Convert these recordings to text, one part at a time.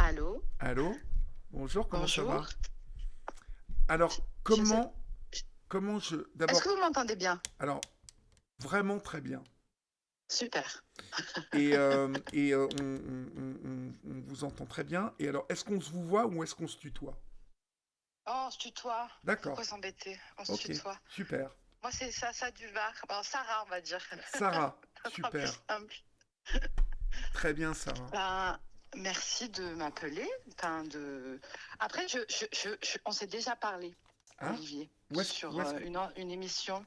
Allô? Allô? Bonjour, comment ça Bonjour. va? Alors, Je sais. comment je... Est-ce D'abord, que vous m'entendez bien? alors, vraiment très bien. Super. On vous entend très bien. Et alors, est-ce qu'on se vous voit ou est-ce qu'on se tutoie? Oh, on se tutoie. D'accord, Pourquoi s'embêter? On se ok, tutoie. super. Moi, c'est ça du Var. Bon, Sarah, on va dire. Sarah, Ça sera plus super. simple. Très bien, Sarah. Ben, merci de m'appeler. Après, on s'est déjà parlé, Ah, Olivier, où sur est-ce que... une émission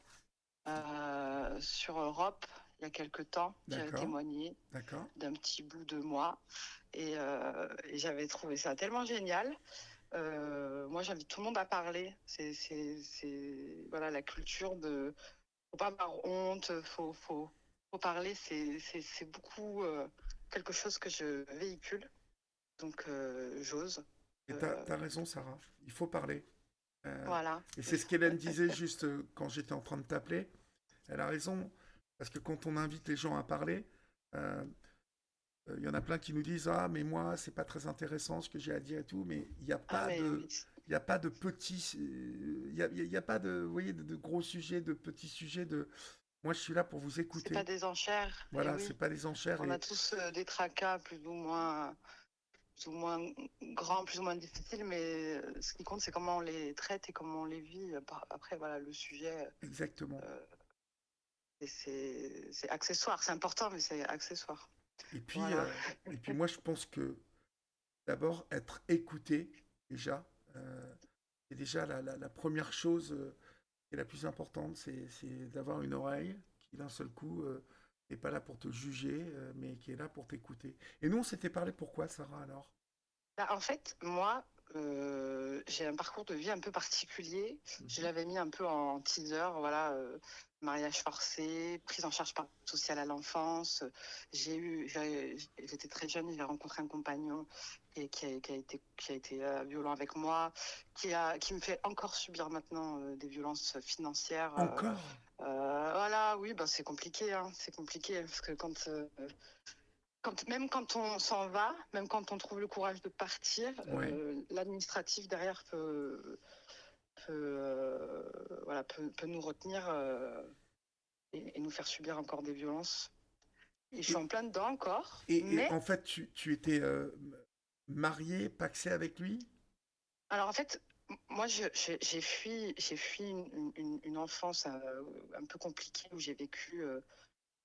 sur Europe il y a quelque temps. J'avais D'accord, témoigné d'accord. d'un petit bout de moi et j'avais trouvé ça tellement génial. Moi, j'invite tout le monde à parler. Voilà, la culture de. Faut pas avoir honte, faut parler. C'est beaucoup quelque chose que je véhicule. Donc, j'ose. Et Euh, t'as raison, Sarah. Il faut parler. Euh, voilà, et c'est c'est ce ça. qu'Hélène disait juste quand j'étais en train de t'appeler. Elle a raison. Parce que quand on invite les gens à parler, euh, il y en a plein qui nous disent ah mais moi c'est pas très intéressant ce que j'ai à dire et tout, mais Ah, mais oui, il y a pas de petits, il y a pas de, vous voyez, de gros sujets, de petits sujets. Moi je suis là pour vous c'est pas écouter. des enchères. Et Voilà, c'est oui, pas des enchères on a et tous des tracas plus ou moins grands, plus ou moins difficiles, mais ce qui compte, c'est comment on les traite et comment on les vit. Après, voilà, le sujet. exactement. euh, Et c'est accessoire, c'est important, mais c'est accessoire. Et puis Voilà. euh, et puis moi je pense que d'abord être écouté déjà, c'est déjà la première chose qui est la plus importante, c'est d'avoir une oreille qui d'un seul coup n'est pas là pour te juger, mais qui est là pour t'écouter. Et nous, on s'était parlé pourquoi, Sarah, alors? Bah, en fait, moi, j'ai un parcours de vie un peu particulier. Je Mhm. l'avais mis un peu en teaser, voilà, mariage forcé, prise en charge par l'aide sociale à l'enfance. J'étais très jeune, j'ai rencontré un compagnon qui a été violent avec moi, qui me fait encore subir maintenant des violences financières. Encore? Voilà, oui, ben c'est compliqué, hein, c'est compliqué parce que même quand on s'en va, même quand on trouve le courage de partir, Ouais. l'administratif derrière voilà, peut nous retenir et nous faire subir encore des violences. Et je suis Et, en plein dedans encore, et mais en fait, tu étais marié, paxé avec lui? alors en fait, moi j'ai fui une enfance un peu compliquée où j'ai vécu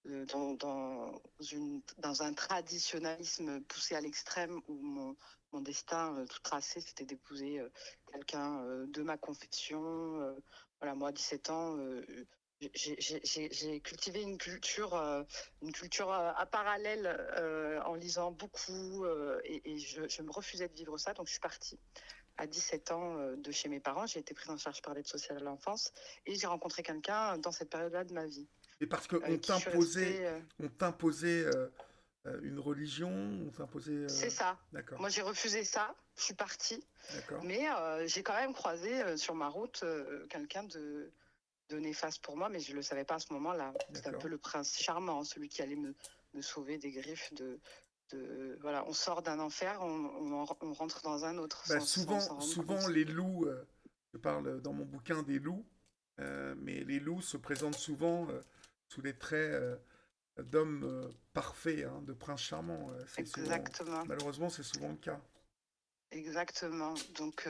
dans un traditionnalisme poussé à l'extrême où mon destin tout tracé, c'était d'épouser quelqu'un de ma confession. Voilà, moi, à 17 ans, j'ai cultivé une culture à parallèle en lisant beaucoup et je me refusais de vivre ça, donc je suis partie à 17 ans de chez mes parents. J'ai été prise en charge par l'aide sociale à l'enfance et j'ai rencontré quelqu'un dans cette période-là de ma vie Et parce avec qu'on qui je suis t'imposait, restée. on t'imposait une religion, on t'imposait... C'est ça. D'accord, Moi, j'ai refusé ça. Je suis partie. d'accord. Mais j'ai quand même croisé sur ma route quelqu'un de néfaste pour moi, mais je ne le savais pas à ce moment-là. C'est un peu D'accord. le prince charmant, celui qui allait me sauver des griffes voilà, on sort d'un enfer, on rentre dans un autre Bah, sans souvent, s'en rendre souvent compte. les loups, je parle dans mon bouquin des loups, mais les loups se présentent souvent sous les traits d'hommes parfaits, hein, de princes charmants. C'est souvent, Exactement. malheureusement, c'est souvent le cas. Exactement. Donc,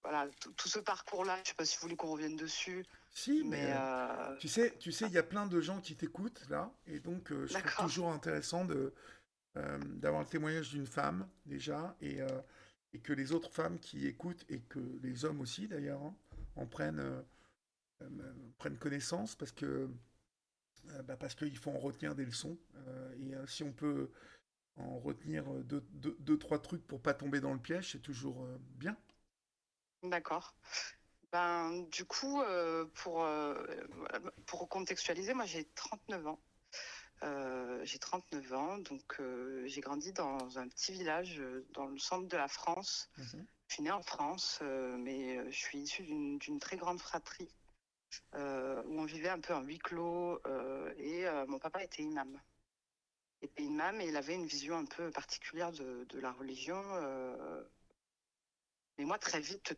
voilà, tout ce parcours-là, je ne sais pas si vous voulez qu'on revienne dessus, Si, mais mais il y a plein de gens qui t'écoutent là, et donc je trouve d'accord. toujours intéressant d'avoir le témoignage d'une femme déjà, et que les autres femmes qui écoutent et que les hommes aussi d'ailleurs hein, en prennent connaissance parce qu'il faut en retenir des leçons. Si on peut en retenir deux, trois trucs pour pas tomber dans le piège, c'est toujours bien. D'accord. Ben, du coup, voilà, pour contextualiser, moi j'ai 39 ans. J'ai 39 ans, donc j'ai grandi dans un petit village dans le centre de la France. Mhm. Je suis née en France, mais je suis issue d'une très grande fratrie où on vivait un peu en huis clos et mon papa était imam. était imam et il avait une vision un peu particulière de la religion. Mais moi, très vite,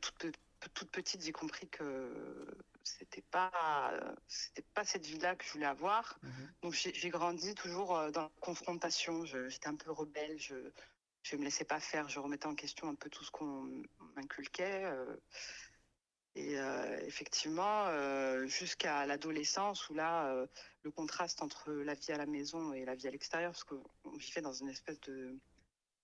toute petite, j'ai compris que c'était pas, c'était pas cette vie-là que je voulais avoir. Mhm. Donc j'ai grandi toujours dans la confrontation. J'étais un peu rebelle. Je me laissais pas faire. Je remettais en question un peu tout ce qu'on m'inculquait. Et effectivement, jusqu'à l'adolescence, où là, le contraste entre la vie à la maison et la vie à l'extérieur, parce qu'on vivait dans une espèce de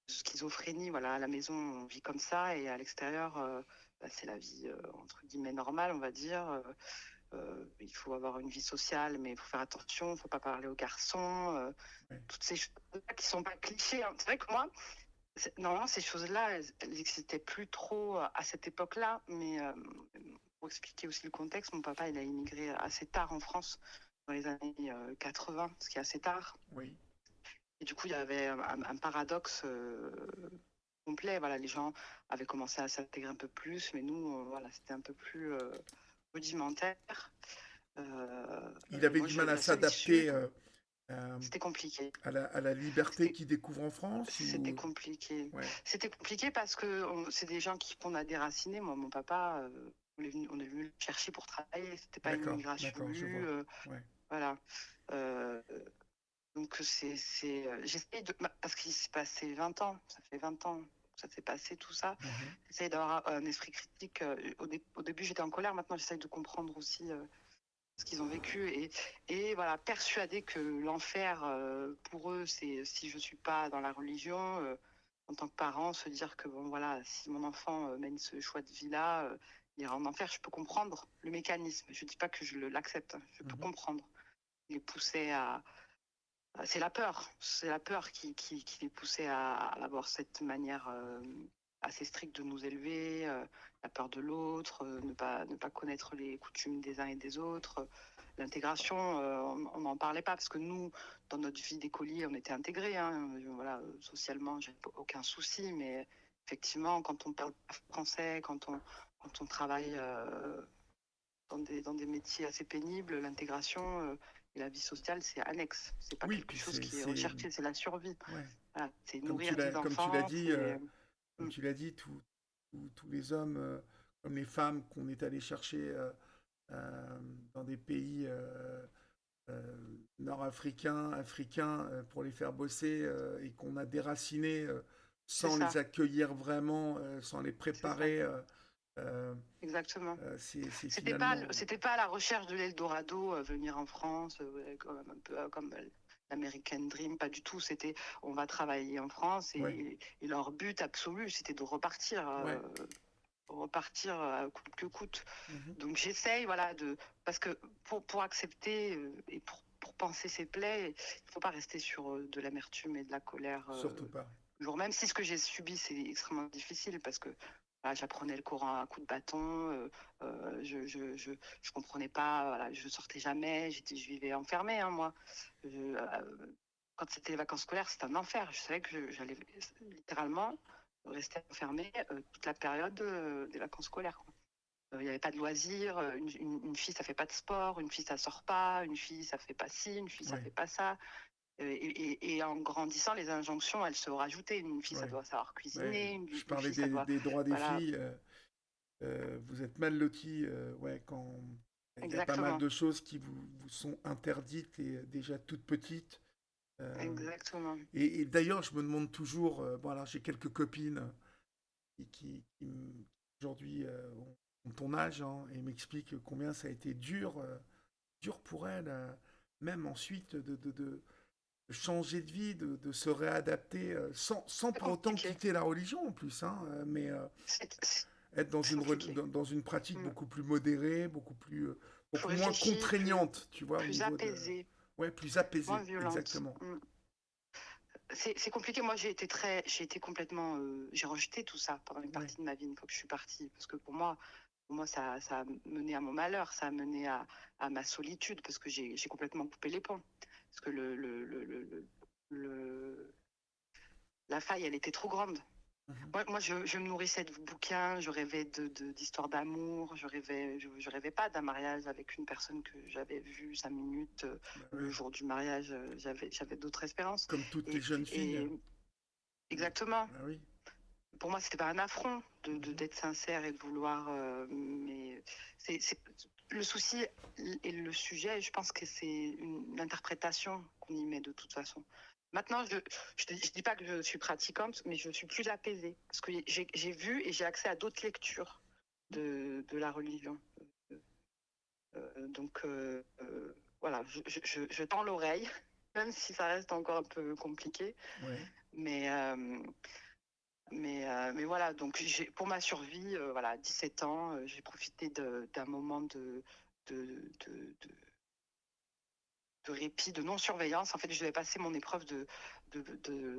schizophrénie. Voilà, à la maison, on vit comme ça, et à l'extérieur, c'est la vie entre guillemets normale, on va dire. Il faut avoir une vie sociale, mais il faut faire attention, il ne faut pas parler aux garçons. Ouais. Toutes ces choses-là qui sont pas clichés, hein. C'est vrai que moi, normalement, ces choses-là, elles n'existaient plus trop à cette époque-là, mais pour expliquer aussi le contexte, mon papa, il a immigré assez tard en France, dans les années 80, ce qui est assez tard. Oui. Et du coup, il y avait un paradoxe complet. Voilà, les gens avaient commencé à s'intégrer un peu plus, mais nous, voilà, c'était un peu plus rudimentaire. Il Et avait moi, du mal à la seule issue, s'adapter euh, c'était compliqué. à la liberté C'était qu'il découvre en France C'était ou... compliqué. Ouais, C'était compliqué parce que c'est des gens qu'on a déracinés. Moi, mon papa, on est venu le chercher pour travailler. C'était pas une immigration d'accord, je voulue. vois. Ouais. Voilà. Euh, donc, j'essaye de. Parce qu'il s'est passé 20 ans. Ça fait 20 ans que ça s'est passé, tout ça. Mhm. J'essaye d'avoir un esprit critique. Au début, j'étais en colère. Maintenant, j'essaye de comprendre aussi ce qu'ils ont vécu, et voilà, persuadée que l'enfer pour eux, c'est si je suis pas dans la religion. En tant que parent, se dire que bon voilà, si mon enfant mène ce choix de vie là, il ira en enfer. Je peux comprendre le mécanisme. Je dis pas que l'accepte, hein. Je peux Mhm. comprendre. Il est poussé c'est la peur qui les poussait à avoir cette manière assez stricte de nous élever, la peur de l'autre, ne pas connaître les coutumes des uns et des autres. L'intégration, on n'en parlait pas parce que nous, dans notre vie d'écolier, on était intégrés, hein. Voilà, socialement, j'ai aucun souci, mais effectivement, quand on parle pas français, quand on travaille dans des métiers assez pénibles, l'intégration et la vie sociale, c'est annexe. C'est pas Oui, quelque puis chose qui est recherché, c'est la survie. ouais. Voilà, c'est nourrir des Comme tu l'as enfants, dit, c'est. comme tu l'as dit, tous les hommes, comme les femmes qu'on est allé chercher euh, dans des pays nord-africains, africains, pour les faire bosser et qu'on a déracinés C'est sans les ça, accueillir vraiment, sans les c'est ça, préparer. Euh, exactement. c'est finalement... C'était pas à la recherche de l'Eldorado, venir en France, comme, un peu comme l'American Dream, pas du tout. C'était on va travailler en France, Ouais, et leur but absolu, c'était de ouais. repartir coûte que coûte. Mhm. Donc j'essaye, voilà, parce que pour accepter et pour penser ses plaies, il ne faut pas rester sur de l'amertume et de la colère. Surtout pas. Toujours, même si ce que j'ai subi, c'est extrêmement difficile, parce que voilà, j'apprenais le Coran à coups de bâton, je comprenais pas, voilà, je sortais jamais, je vivais enfermée, hein, moi. Quand c'était les vacances scolaires, c'était un enfer. Je savais que j'allais littéralement rester enfermée toute la période des vacances scolaires, quoi. Il n'y avait pas de loisirs. Une fille, ça fait pas de sport. Une fille, ça sort pas. Une fille, ça fait pas ci. Une fille, ça Ouais, fait pas ça. Et en grandissant, les injonctions, elles se rajoutaient. Une fille, ça ouais, doit savoir ouais. cuisiner. Je Une parlais fille, ça doit. des droits des Voilà, filles. Vous êtes mal lotis, ouais, quand il y a pas mal exactement. de choses qui vous sont interdites et déjà toutes petites. Euh, Exactement. et d'ailleurs, je me demande toujours, bon alors j'ai quelques copines aujourd'hui ont ton âge hein, et m'expliquent combien ça a été dur pour elles, même ensuite de changer de vie, de se réadapter sans C'est pour autant compliqué. quitter la religion en plus, hein, mais être C'est compliqué. dans une pratique Mm. beaucoup plus modérée, Plus beaucoup moins réfléchie, contraignante, tu vois, au plus niveau de... apaisée, Ouais, plus moins apaisée, violente. exactement. Mm. C'est compliqué. Moi, j'ai été complètement, j'ai rejeté tout ça pendant une Ouais, partie de ma vie, une fois que je suis partie, parce que pour moi, ça a mené à mon malheur, ça a mené à ma solitude, parce que j'ai complètement coupé les ponts, parce que la faille, elle était trop grande. Mhm. Moi, je me nourrissais de bouquins, je rêvais d'histoires d'amour, je rêvais pas d'un mariage avec une personne que j'avais vue 5 minutes Bah le ouais. jour du mariage. J'avais d'autres espérances. Comme toutes les Et, jeunes filles. et exactement. Bah oui. Pour moi, c'était pas un affront Mhm. d'être sincère et de vouloir. Mais c'est le souci et le sujet. Je pense que c'est une interprétation qu'on y met de toute façon. Maintenant, je dis pas que je suis pratiquante, mais je suis plus apaisée parce que j'ai vu et j'ai accès à d'autres lectures de la religion. Donc voilà, je tends l'oreille, même si ça reste encore un peu compliqué. Ouais. Mais mais voilà, donc pour ma survie, voilà, 17 ans, j'ai profité d'un moment de, de, de, de répit, de non-surveillance. En fait, je devais passer mon épreuve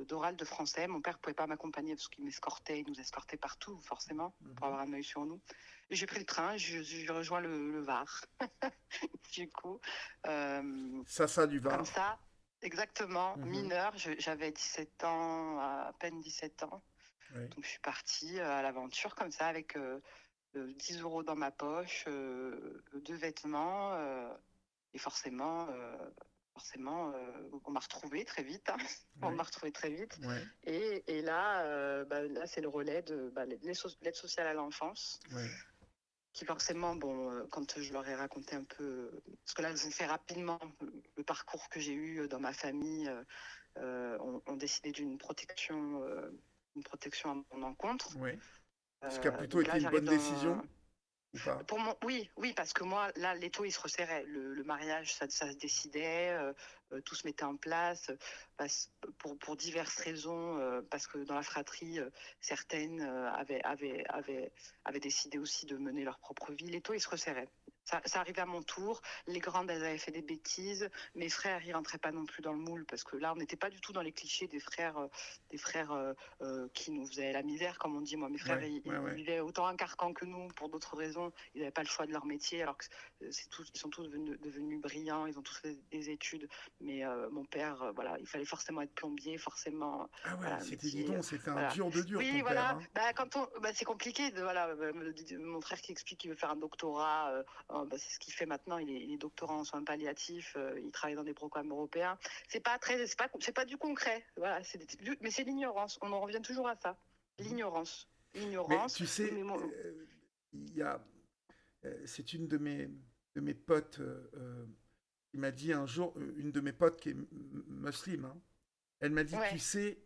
d'oral de français. Mon père ne pouvait pas m'accompagner parce qu'il m'escortait, il nous escortait partout, forcément, pour Mhm. avoir un œil sur nous. Et j'ai pris le train, je rejoins le Var. Du coup, euh, Ça du comme Var. ça, exactement, Mhm. mineure, j'avais 17 ans, à peine 17 ans. Ouais. Donc je suis partie à l'aventure comme ça avec 10 euros dans ma poche, deux vêtements et forcément, on m'a retrouvée très vite. Hein. On Ouais. m'a retrouvée très vite. Ouais. Et là, là c'est le relais de l'aide sociale à l'enfance Ouais. qui forcément, bon, quand je leur ai raconté un peu, parce que là je vous fais rapidement le parcours que j'ai eu dans ma famille, on décidé une protection à mon encontre. Ouais. Ce qui a plutôt Donc été là, une j'arrive bonne dans. décision, ou pas? Oui, oui, parce que moi, là, l'étau, il se resserrait. Le mariage, ça se décidait, tout se mettait en place, pour diverses raisons, parce que dans la fratrie, certaines avaient décidé aussi de mener leur propre vie. L'étau, il se resserrait. Ça arrivait à mon tour. Les grandes, elles avaient fait des bêtises. Mes frères, ils rentraient pas non plus dans le moule, parce que là, on n'était pas du tout dans les clichés des frères qui nous faisaient la misère, comme on dit. Moi, mes frères, Ouais. Ouais. ils Ouais. vivaient autant un carcan que nous pour d'autres raisons. Ils n'avaient pas le choix de leur métier, alors que ils sont tous devenus brillants, ils ont tous fait des études. Mais mon père, voilà, il fallait forcément être plombier, forcément, Ah ouais, voilà, un c'était, dis métier, donc, c'était un voilà. dur de dur, Oui, ton père, voilà, hein. c'est compliqué, voilà, mon frère qui explique qu'il veut faire un doctorat, c'est ce qu'il fait maintenant, il est doctorant en soins palliatifs, il travaille dans des programmes européens. C'est pas du concret, voilà, mais c'est l'ignorance, on en revient toujours à ça, Mhm. l'ignorance. Mais L'ignorance, tu sais, mais moi, il y a, c'est une de mes potes qui m'a dit un jour, une de mes potes qui est musulmane, hein, elle m'a dit, tu ouais, sais,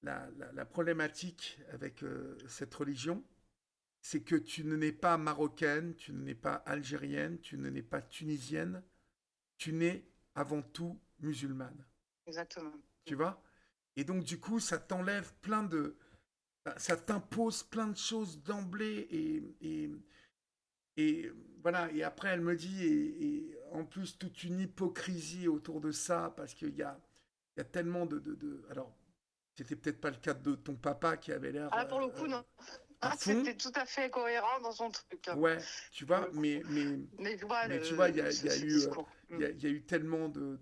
la problématique avec cette religion, c'est que tu ne n'es pas marocaine, tu ne n'es pas algérienne, tu ne n'es pas tunisienne, tu n'es avant tout musulmane. exactement. Tu vois? Et donc, du coup, ça t'enlève plein de. Bah, ça t'impose plein de choses d'emblée. Et voilà. Et après, elle me dit, et en plus, toute une hypocrisie autour de ça, parce il y a tellement alors, c'était peut-être pas le cas de ton papa qui avait l'air Ah, là, pour le coup, non. à Ah, fond. c'était tout à fait cohérent dans son truc, hein, Ouais, tu pour vois, le coup. Mais je vois mais tu vois, ce discours. il y a eu tellement de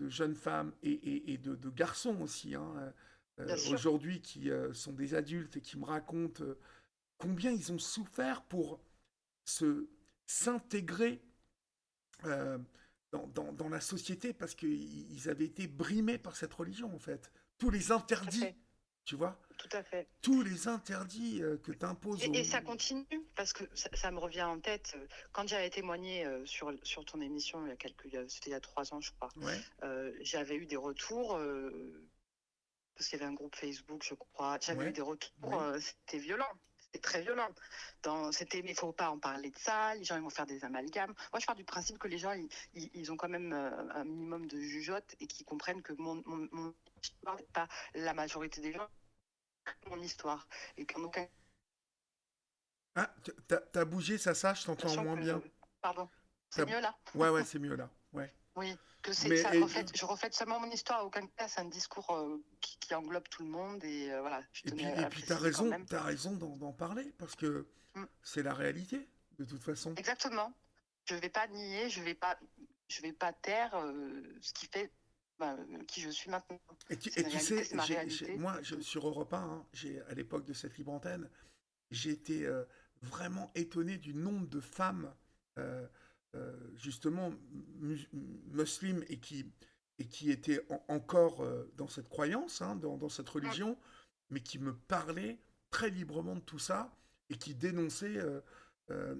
jeunes femmes et de garçons aussi, hein, Bien sûr, aujourd'hui qui sont des adultes et qui me racontent combien ils ont souffert pour se s'intégrer euh, dans la société parce qu'ils avaient été brimés par cette religion, en fait. Tous les tout à interdits, fait, tu vois, tout à fait. tous les interdits que tu imposes Et aux. ça continue, parce que ça me revient en tête, quand j'avais témoigné sur ton émission, c'était il y a 3 ans, je crois, Ouais, j'avais eu des retours, parce qu'il y avait un groupe Facebook, je crois, j'avais eu ouais, des retours, oui. c'était violent. C'était très violent. Mais il ne faut pas en parler de ça, les gens ils vont faire des amalgames. Moi, je pars du principe que les gens, ils ont quand même un minimum de jugeote et qu'ils comprennent que mon histoire n'est pas la majorité des gens, mon histoire. Et qu'en aucun Ah, t'as bougé, ça, je t'entends moins bien. Pardon, c'est T'as- mieux là. Ouais, ouais, c'est mieux là. Ouais. Oui, que Mais je reflète seulement mon histoire. À aucun cas, c'est un discours qui englobe tout le monde. Et voilà, je tenais à puis préciser quand même. t'as raison d'en parler parce que Mm. c'est la réalité de toute façon. Exactement. Je vais pas nier, je vais pas taire ce qui fait qui je suis maintenant. Et tu, C'est et une tu sais, réalité, c'est ma réalité. moi, Donc, sur Europe 1, hein, à l'époque de cette libre antenne, j'ai été vraiment étonné du nombre de femmes, euh, justement, musulmanes et qui étaient encore dans cette croyance, hein, dans cette mm, religion, mais qui me parlaient très librement de tout ça et qui dénonçaient.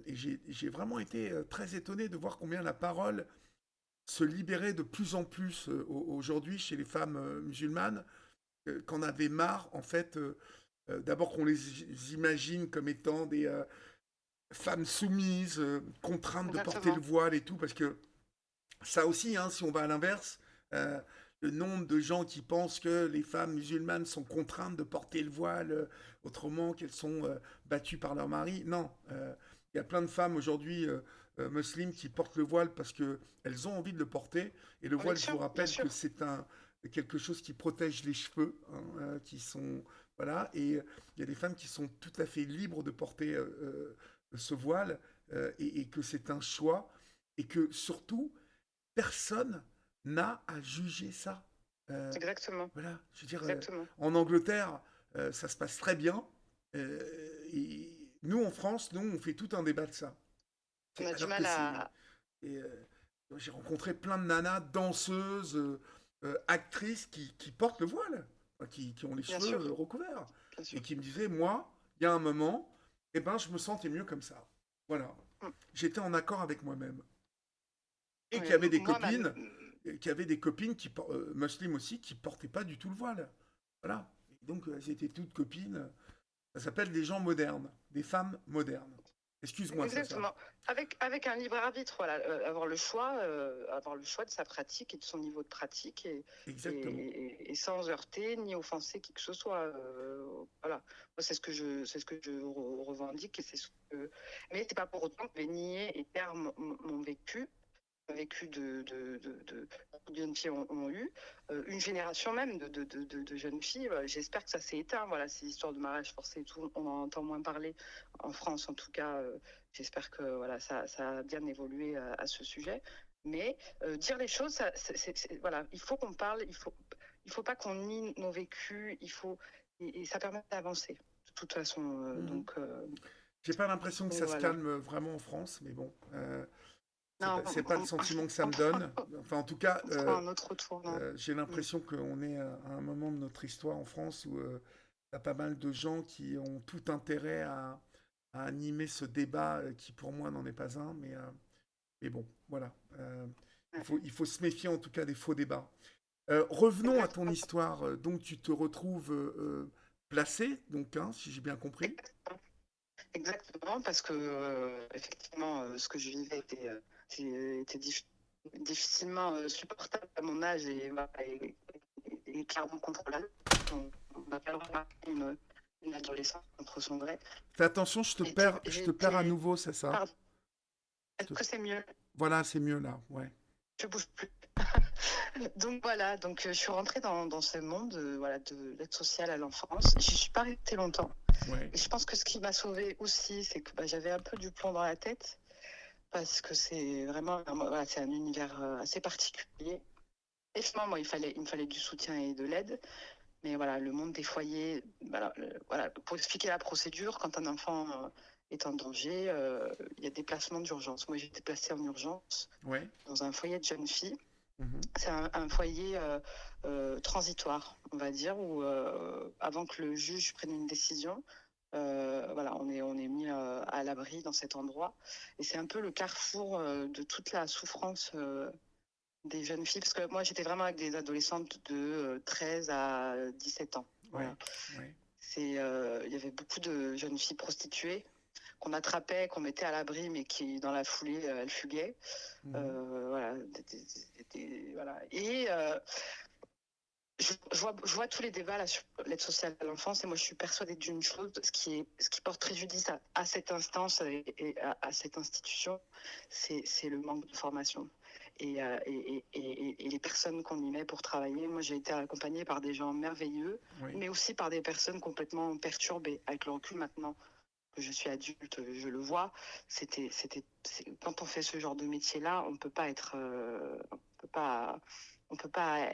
Et j'ai vraiment été très étonné de voir combien la parole se libérait de plus en plus aujourd'hui chez les femmes musulmanes, qu'on avait marre, en fait, d'abord qu'on les imagine comme étant des femmes soumises, contraintes de porter le exactement. voile et tout, parce que ça aussi, hein, si on va à l'inverse, euh, le nombre de gens qui pensent que les femmes musulmanes sont contraintes de porter le voile, autrement qu'elles sont battues par leur mari. Non, il y a plein de femmes aujourd'hui musulmanes qui portent le voile parce qu'elles ont envie de le porter. Et le Bien voile, je vous sûr, bien rappelle que sûr. c'est quelque chose qui protège les cheveux, hein, qui sont... Voilà, et il y a des femmes qui sont tout à fait libres de porter ce voile et que c'est un choix et que surtout, personne n'a à juger ça. Euh, Exactement. voilà, je veux dire, Exactement. en Angleterre, ça se passe très bien. Et nous, en France, nous, on fait tout un débat de ça. On a du Alors que mal c'est... à. et, j'ai rencontré plein de nanas, danseuses, actrices qui portent le voile, enfin, qui ont les Bien cheveux sûr, recouverts. bien Et sûr. qui me disaient, moi, il y a un moment, eh ben, je me sentais mieux comme ça. Voilà. Mm. J'étais en accord avec moi-même. Et qui Ouais, avait des moi, copines, qui avaient des copines musulmanes aussi, qui portaient pas du tout le voile. Voilà. Et donc elles étaient toutes copines. Ça s'appelle des gens modernes, des femmes modernes. Excuse-moi, ça. exactement. Avec un libre arbitre, voilà, avoir le choix de sa pratique et de son niveau de pratique Exactement. et sans heurter ni offenser qui que ce soit. Voilà. Moi, c'est ce que je revendique et c'est ce que. Mais c'est pas pour autant que je vais nier et taire mon vécu de beaucoup de jeunes filles ont eu, une génération même de jeunes filles. J'espère que ça s'est éteint. Voilà, ces histoires de mariage forcé et tout, on en entend moins parler en France, en tout cas. J'espère que voilà, ça a bien évolué à ce sujet. Mais dire les choses, voilà, il faut qu'on parle. Il faut pas qu'on nie nos vécus. Et ça permet d'avancer. De toute façon, Mhm. donc, J'ai pas l'impression que ça se voilà. calme vraiment en France, mais bon, Non, c'est pas le sentiment que ça on me donne. Enfin, en tout cas, on prend un autre tournant. j'ai Mm. l'impression qu'on est à un moment de notre histoire en France où il y a pas mal de gens qui ont tout intérêt à animer ce débat qui, pour moi, n'en est pas un. Mais bon, voilà. Ouais. Il faut se méfier en tout cas des faux débats. Revenons à ton Exactement. histoire. Donc, tu te retrouves placé, donc, hein, si j'ai bien compris. Exactement, parce que effectivement, ce que je vivais était difficilement supportable à mon âge voilà, et clairement contrôlable. On n'a pas le droit de marquer une adolescente contre son gré. Fais attention, je J'ai te perds à été. nouveau, c'est ça? Pardon, Je est-ce te- que c'est mieux? Voilà, c'est mieux là, ouais. Je bouge plus. Donc voilà, je suis rentrée dans ce monde voilà, de l'aide sociale à l'enfance. Je suis pas restée longtemps. Ouais. Et je pense que ce qui m'a sauvée aussi, c'est que j'avais un peu du plomb dans la tête. Parce que c'est vraiment voilà, c'est un univers assez particulier. Effectivement, moi, il me fallait du soutien et de l'aide. Mais voilà, le monde des foyers, voilà, pour expliquer la procédure, quand un enfant est en danger, il y a des placements d'urgence. Moi, j'ai été placée en urgence Ouais. dans un foyer de jeunes filles. Mhm. C'est un foyer transitoire, on va dire, où avant que le juge prenne une décision, voilà, on est mis à l'abri dans cet endroit. Et c'est un peu le carrefour de toute la souffrance des jeunes filles, parce que moi j'étais vraiment avec des adolescentes de 13 à 17 ans. Ouais. Voilà. Ouais. Il y avait beaucoup de jeunes filles prostituées qu'on attrapait, qu'on mettait à l'abri, mais qui dans la foulée elles fuguaient. Mhm. Voilà, voilà. Et je vois tous les débats là, sur l'aide sociale à l'enfance et moi je suis persuadée d'une chose, ce qui porte préjudice à cette instance et à cette institution, c'est le manque de formation. Et les personnes qu'on y met pour travailler, moi j'ai été accompagnée par des gens merveilleux, Oui. mais aussi par des personnes complètement perturbées. Avec le recul maintenant que je suis adulte, je le vois, quand on fait ce genre de métier-là, on peut pas être, on peut pas On peut pas,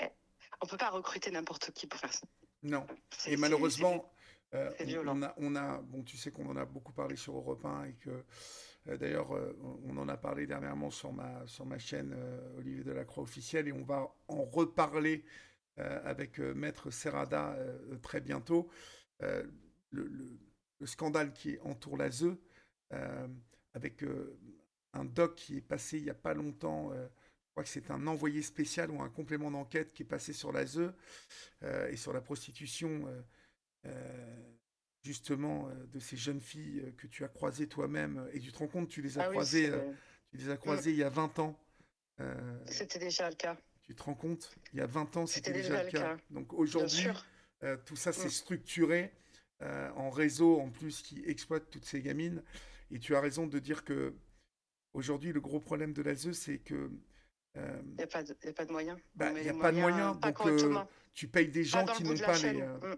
on peut pas recruter n'importe qui pour faire ça. Non. C'est, Et c'est, c'est, malheureusement, c'est violent. bon, tu sais qu'on en a beaucoup parlé sur Europe 1 et que, d'ailleurs, on en a parlé dernièrement sur ma chaîne Olivier Delacroix officielle et on va en reparler avec Maître Serrada très bientôt. Euh, le, le- le scandale qui entoure l'ASE, euh, avec un doc qui est passé il n'y a pas longtemps, je crois que c'est un envoyé spécial ou un complément d'enquête qui est passé sur l'ASE et sur la prostitution euh, justement de ces jeunes filles que tu as croisées toi-même et tu te rends compte, Ah oui, tu les as Mm. croisées il y a 20 ans. Euh, C'était déjà le cas. Tu te rends compte, il y a 20 ans, c'était C'était déjà le déjà le cas. cas. Donc Bien aujourd'hui, sûr. tout ça Mm. c'est structuré en réseau en plus qui exploite toutes ces gamines. Et tu as raison de dire que aujourd'hui, le gros problème de l'ASE, c'est que euh, Y a pas de moyens. On bah, il met n'y les a pas de moyens moyens. pas Donc correctement. tu payes des Pas gens dans le qui bout n'ont de la pas chaîne. Mm.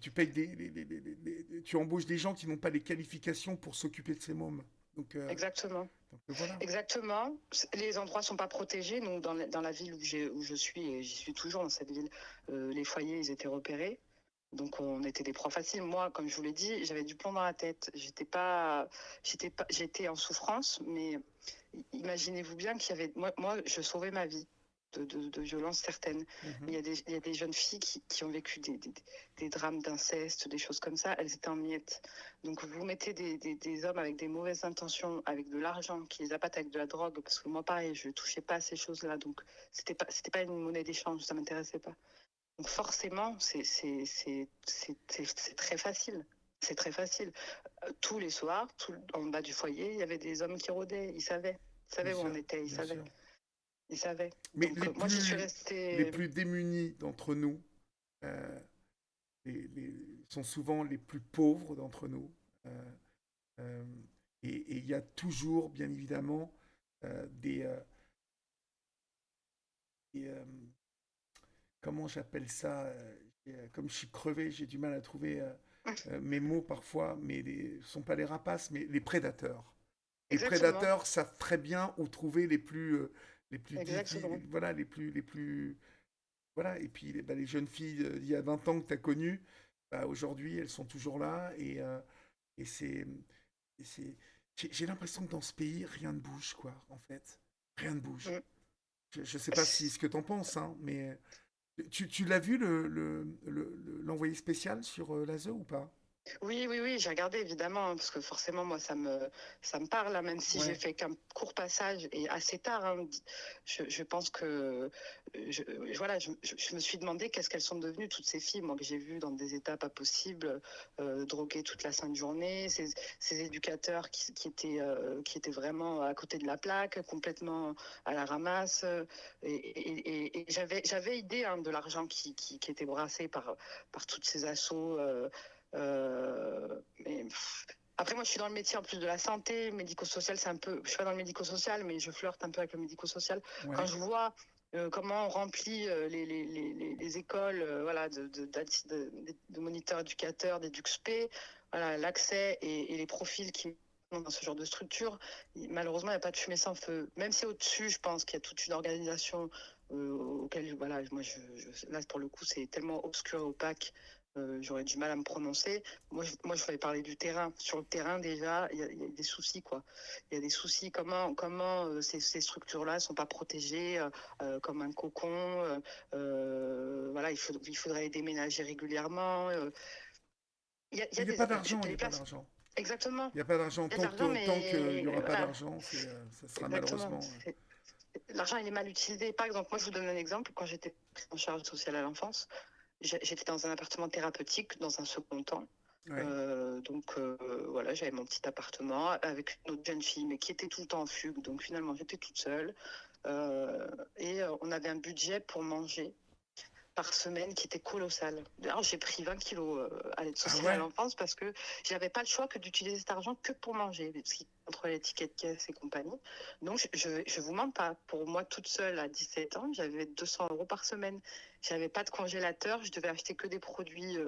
tu payes tu embauches des gens qui n'ont pas les qualifications pour s'occuper de ces mômes. Donc, Exactement. voilà. Exactement. Les endroits sont pas protégés. Donc dans la ville où je suis, et j'y suis toujours dans cette ville, les foyers, ils étaient repérés. Donc on était des proies faciles. Moi, comme je vous l'ai dit, j'avais du plomb dans la tête. J'étais en souffrance, mais imaginez-vous bien qu'il y avait, moi, je sauvais ma vie de violences certaines. Mhm. Il y a des jeunes filles qui ont vécu des drames d'inceste, des choses comme ça. Elles étaient en miettes. Donc vous mettez des hommes avec des mauvaises intentions, avec de l'argent, qui les appâtent avec de la drogue, parce que moi, pareil, je touchais pas à ces choses-là. Donc c'était pas une monnaie d'échange, ça m'intéressait pas. Donc forcément, c'est très facile. C'est très facile. Tous les soirs, en bas du foyer, il y avait des hommes qui rôdaient. Ils Bien savaient où on sûr, était. bien sûr. Ils savaient. Mais Donc moi, j'y suis les restée. plus démunis d'entre nous euh, sont souvent les plus pauvres d'entre nous. Euh, euh, et il y a toujours, bien évidemment, des, des, comment j'appelle ça comme je suis crevé, j'ai du mal à trouver mes mots parfois, mais ne sont pas les rapaces, mais les prédateurs. Les Exactement. prédateurs savent très bien où trouver les plus Exactement. voilà, les plus, voilà. Et puis bah, les jeunes filles d'il y a 20 ans que tu as connues, bah, aujourd'hui elles sont toujours là et c'est, et c'est, j'ai l'impression que dans ce pays rien ne bouge quoi, en fait, rien ne bouge. Mm. Je sais pas si ce que t'en penses, hein, mais tu l'as vu l'envoyé spécial sur l'ASE ou pas? Oui, oui, oui, j'ai regardé évidemment, hein, parce que forcément, moi, ça me parle, hein, même si j'ai Ouais. fait qu'un court passage et assez tard. Hein. Je pense que, voilà, je me suis demandé qu'est-ce qu'elles sont devenues, toutes ces filles, moi, que j'ai vues dans des états pas possibles, droguées toute la sainte journée, ces éducateurs qui étaient vraiment à côté de la plaque, complètement à la ramasse. Et j'avais idée hein, de l'argent qui était brassé par toutes ces assauts. Mais après, moi, je suis dans le métier en plus de la santé, médico-social, c'est un peu. Je suis pas dans le médico-social, mais je flirte un peu avec le médico-social. Quand Ouais. je vois comment on remplit les écoles voilà, de moniteurs éducateurs, d'EduxP, voilà, l'accès et les profils qui sont dans ce genre de structure, malheureusement, il n'y a pas de fumée sans feu. Même si au-dessus, je pense qu'il y a toute une organisation auquel, voilà, là, pour le coup, c'est tellement obscur et opaque j'aurais du mal à me prononcer. Moi, je voulais parler du terrain. Sur le terrain, déjà, il y a des soucis, quoi. Il y a des soucis. Comment ces structures-là ne sont pas protégées comme un cocon voilà, il faudrait les déménager régulièrement. Il y Il a n'y a des, pas d'argent, il n'y des a pas places. d'argent. Exactement. Il n'y a pas d'argent. Il y a de l'argent, Tant qu'il n'y mais aura pas voilà, d'argent, ça sera exactement. malheureusement. L'argent, il est mal utilisé. Par exemple, moi, je vous donne un exemple. Quand j'étais en charge sociale à l'enfance, j'étais dans un appartement thérapeutique dans un second temps. Ouais. Voilà, j'avais mon petit appartement avec une autre jeune fille, mais qui était tout le temps en fugue. Donc finalement, j'étais toute seule. On avait un budget pour manger par semaine qui était colossal. Alors j'ai pris 20 kilos à l'aide Ah sociale à ouais? l'enfance parce que j'avais pas le choix que d'utiliser cet argent que pour manger, parce qu'il entre les tickets de caisse et compagnie. Donc je vous mens pas, pour moi toute seule à 17 ans, j'avais 200 € par semaine. J'avais pas de congélateur, je devais acheter que des produits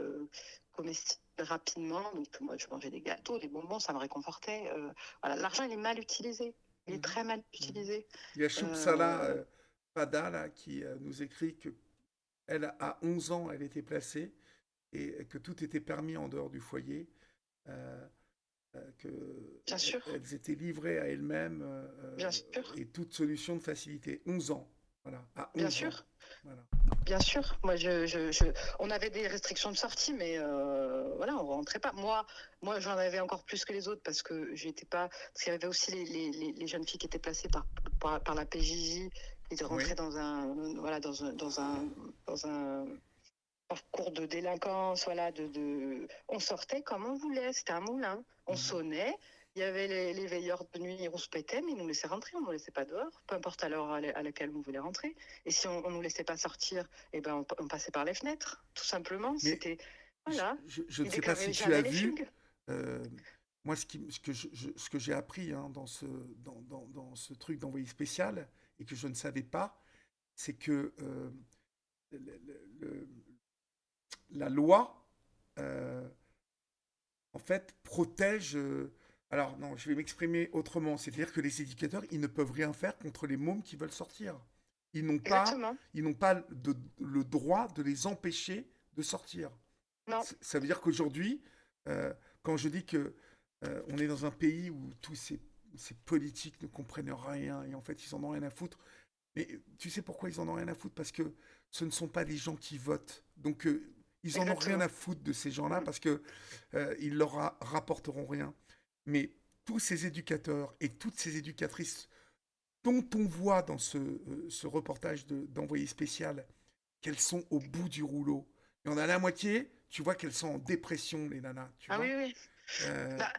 comestibles rapidement. Donc moi je mangeais des gâteaux, des bonbons, ça me réconfortait. Voilà, l'argent il est mal utilisé. Il est Mhm. très mal Mhm. utilisé. Il y a Choupsala Euh, Pada, là, qui nous écrit que elle, à 11 ans, elle était placée et que tout était permis en dehors du foyer, euh, Bien sûr, qu'elles étaient livrées à elles-mêmes bien sûr, et toute solution de facilité. 11 ans, voilà, à bien 11 ans. sûr. Voilà. Bien sûr, moi on avait des restrictions de sortie, mais voilà, on rentrait pas. Moi, j'en avais encore plus que les autres parce que j'étais pas. Parce qu'il y avait aussi les jeunes filles qui étaient placées par la PJJ, qui étaient rentrées Oui. dans un voilà dans un parcours de délinquance, voilà, on sortait comme on voulait, c'était un moulin, on Mhm. sonnait. Il y avait les veilleurs de nuit, on se pétait, mais ils nous laissaient rentrer, on ne nous laissait pas dehors, peu importe à l'heure à laquelle on voulait rentrer. Et si on ne nous laissait pas sortir, eh ben on passait par les fenêtres, tout simplement. Mais C'était, voilà, je ne ils sais pas si déclaraient tu as jamais les vu, fugues. euh, moi, ce que j'ai appris hein, dans ce truc d'envoyé spécial et que je ne savais pas, c'est que le- le- le- la loi, euh, en fait, protège. Alors, non, je vais m'exprimer autrement. C'est-à-dire que les éducateurs, ils ne peuvent rien faire contre les mômes qui veulent sortir. Ils n'ont pas, Exactement. ils n'ont pas le droit de les empêcher de sortir. Non, Ça veut dire qu'aujourd'hui, euh, quand je dis que on est dans un pays où tous ces politiques ne comprennent rien et en fait ils en ont rien à foutre, mais tu sais pourquoi ils en ont rien à foutre? Parce que ce ne sont pas des gens qui votent. Donc ils en ont rien exactement. à foutre de ces gens-là parce que ils leur rapporteront rien. Mais tous ces éducateurs et toutes ces éducatrices dont on voit dans ce reportage d'envoyé spécial qu'elles sont au bout du rouleau. Il y en a la moitié, tu vois qu'elles sont en dépression, les nanas, tu Ah oui, vois. oui. Euh, Bah,